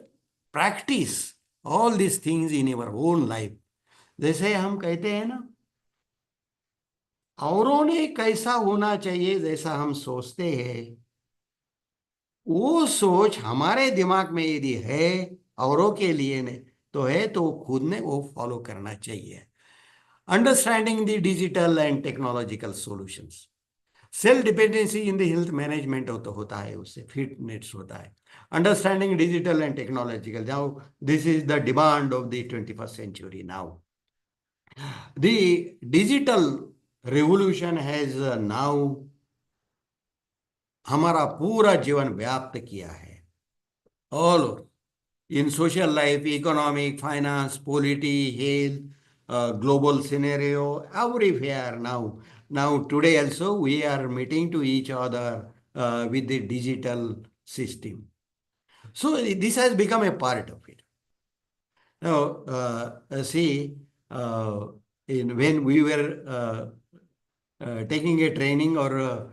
practice all these things in your own life. जैसे हम कहते हैं ना, औरों ने कैसा होना चाहिए जैसा हम सोचते हैं, वो सोच हमारे दिमाग में यदि है, औरों के लिए ने तो है, तो खुद ने वो फॉलो करना चाहिए. Understanding the digital and technological solutions. Self dependency in the health management होता है, उससे फिटनेस होता है. Understanding digital and technological. Now, this is the demand of the 21st century now. The digital revolution has now हमारा पूरा जीवन व्याप्त किया है, all over. In social life, economic, finance, polity, health, global scenario, everywhere now. Now today also we are meeting to each other with the digital system. So this has become a part of it. Now, see, when we were taking a training or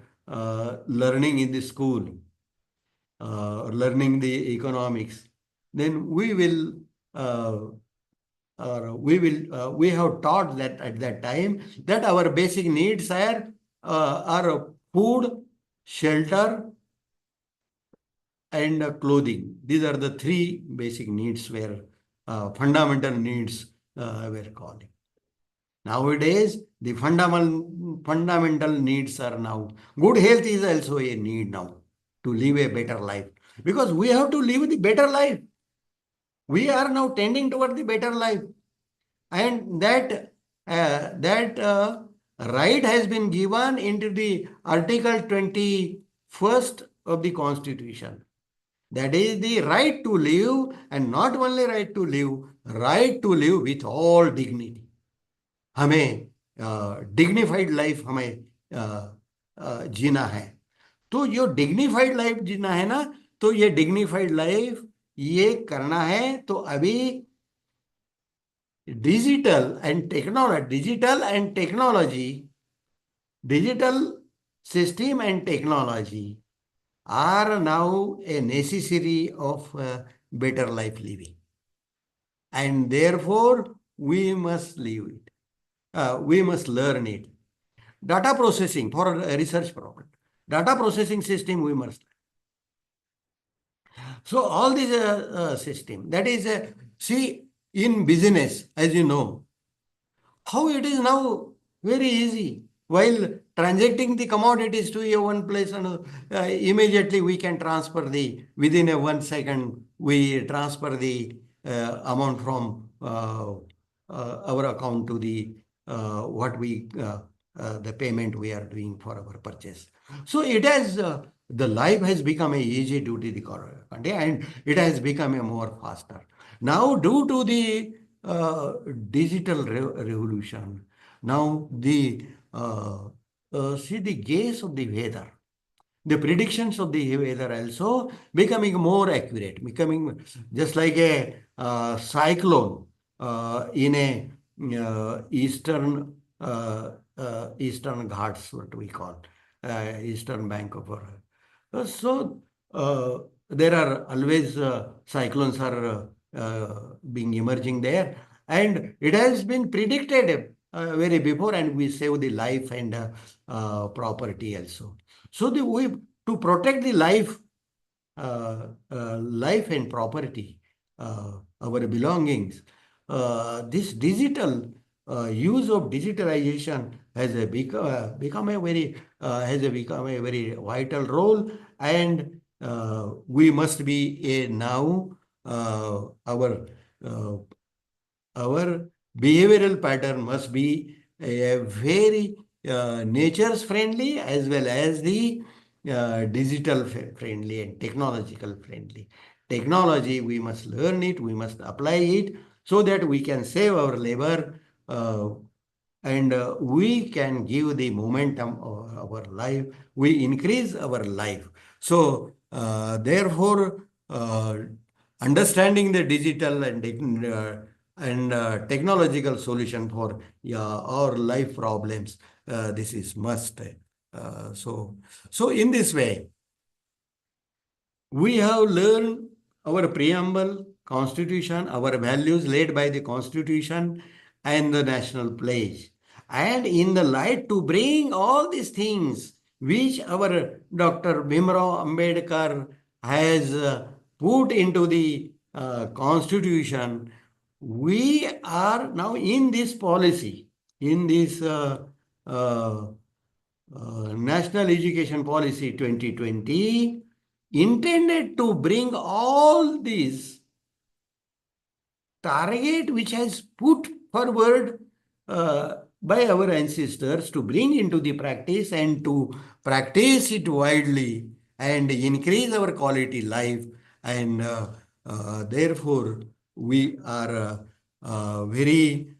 learning in the school, learning the economics, then we have taught that at that time that our basic needs are food, shelter, and clothing. These are the three basic needs where fundamental needs were called. Nowadays, the fundamental needs are now. Good health is also a need now to live a better life, because we have to live the better life. We are now tending toward the better life, and that right has been given into the Article 21st of the Constitution. That is the right to live, and not only right to live with all dignity. हमें dignified life हमें जीना है। तो जो dignified life जीना है ना, तो ये dignified life ये करना है, तो अभी digital system and technology are now a necessary of better life living, and therefore we must live it. We must learn it. Data processing for a research problem. Data processing system we must. So all these system, that is, see, in business, as you know, how it is now very easy. While transacting the commodities to a one place, and immediately we can transfer within a 1 second, we transfer the amount from our account to the the payment we are doing for our purchase. So it has, the life has become a easy to the country, and it has become a more faster. Now, due to the digital revolution, now see the gaze of the weather, the predictions of the weather also becoming more accurate, becoming just like a cyclone in a eastern Ghats, what we call eastern bank of our. So there are always cyclones are being emerging there, and it has been predicted very before, and we save the life and property also. So to protect the life and property, our belongings, this digital use of digitalization has become a very vital role, and we must be now our behavioral pattern must be a very nature's friendly as well as the digital friendly and technological friendly. Technology, we must learn it, we must apply it, so that we can save our labor and we can give the momentum of our life, we increase our life. So therefore, understanding the digital and technological solution for our life problems, this is must. So in this way, we have learned our preamble, constitution, our values laid by the constitution and the national pledge. And in the light to bring all these things which our Dr. Bhimrao Ambedkar has put into the constitution, we are now in this policy, in this National Education Policy 2020, intended to bring all these target which has put forward by our ancestors to bring into the practice and to practice it widely and increase our quality life. And therefore, we are very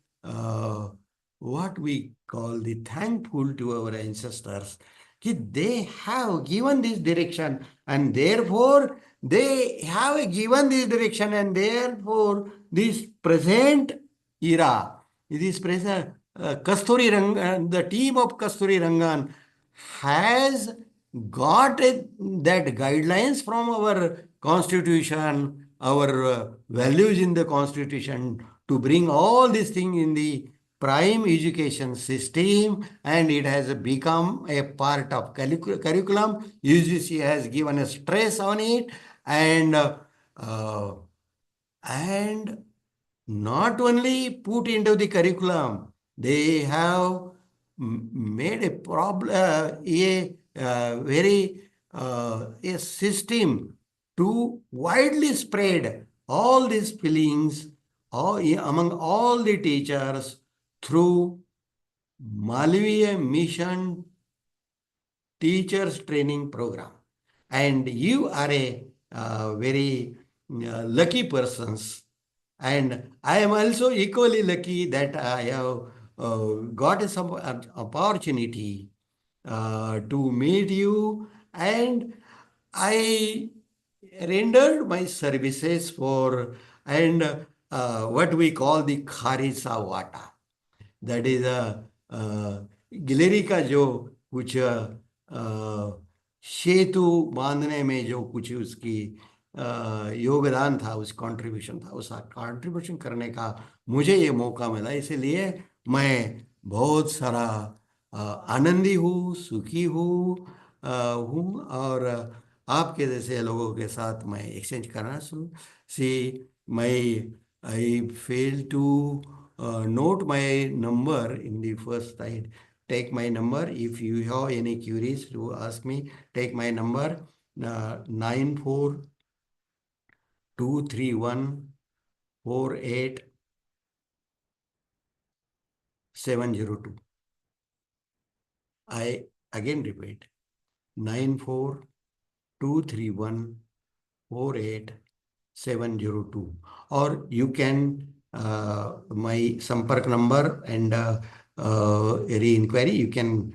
what we call the thankful to our ancestors. They have given this direction, and therefore they have given this direction, and therefore this present era, this present Kasturi Rangan, the team of Kasturi Rangan has got that guidelines from our constitution, our values in the constitution to bring all these things in the prime education system, and it has become a part of curriculum. UGC has given a stress on it, and uh, and not only put into the curriculum, they have made a problem, very a system to widely spread all these feelings among all the teachers through Malviya Mission Teachers Training Program. And you are a very lucky persons. And I am also equally lucky that I have got some opportunity to meet you, and I rendered my services for and what we call the Kharisa Vata. That is गिलहरी का जो कुछ सेतु बांधने में जो कुछ उसकी योगदान था, उस कंट्रीब्यूशन था, उस कंट्रीब्यूशन करने का मुझे ये मौका मिला। इसलिए मैं बहुत सारा आनंदी हूँ, सुखी हूँ और आपके जैसे लोगों के साथ मैं एक्सचेंज करना शुरू सी मैं I fail to note my number in the first slide. Take my number. If you have any queries to ask me, take my number 9423148 702. I again repeat 9423148 702. Or you can my Sampark number and any inquiry, you can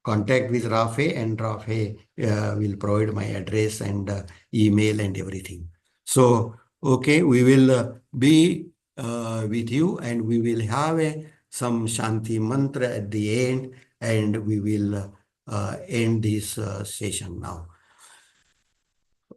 contact with Rafe, and Rafe will provide my address and email and everything. So, okay, we will be with you, and we will have some Shanti mantra at the end, and we will end this session now.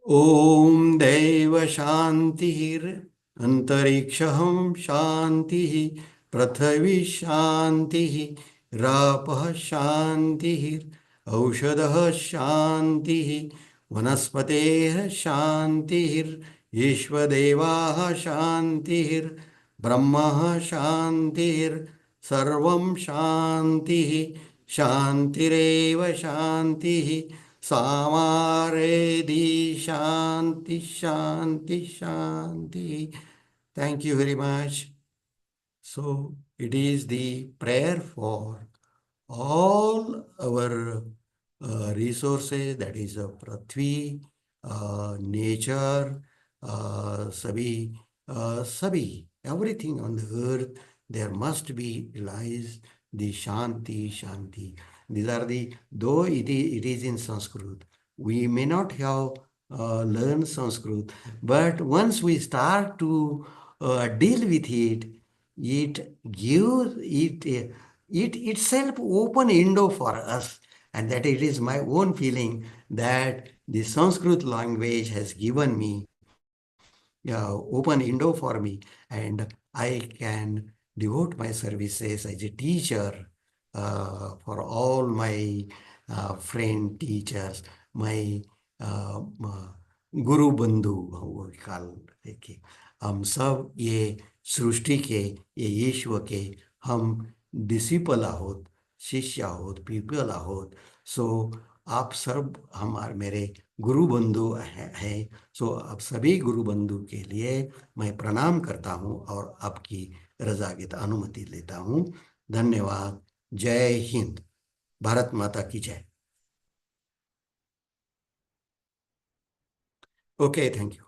Om Deva Shantir Antariksham Shanti Prathavi Shanti Rapah Shanti Aushadha Shanti Vanaspate Shanti Ishvadeva Shanti Brahma Shanti Sarvam Shanti Shantireva Shanti Samaredi Shanti Shanti Shanti. Thank you very much. So it is the prayer for all our resources, that is Prithvi, nature, Sabi, everything on the earth, there must be lies the Shanti, Shanti. These are though it is in Sanskrit, we may not have learned Sanskrit, but once we start to deal with it, it gives it itself open window for us. And that it is my own feeling that the Sanskrit language has given me open window for me, and I can devote my services as a teacher for all my friend teachers, my गुरु बंधु वो काल के हम सब ये सृष्टि के ये ईश्वर के हम डिसिपल आहोत, शिष्य आहोत, पीपल आहोत. सो आप सब हमारे मेरे गुरु बंधु है। सो अब सभी गुरु बंधु के लिए मैं प्रणाम करता हूँ और आपकी रजा की अनुमति लेता हूँ। धन्यवाद। जय हिंद। भारत माता की जय। Okay, thank you.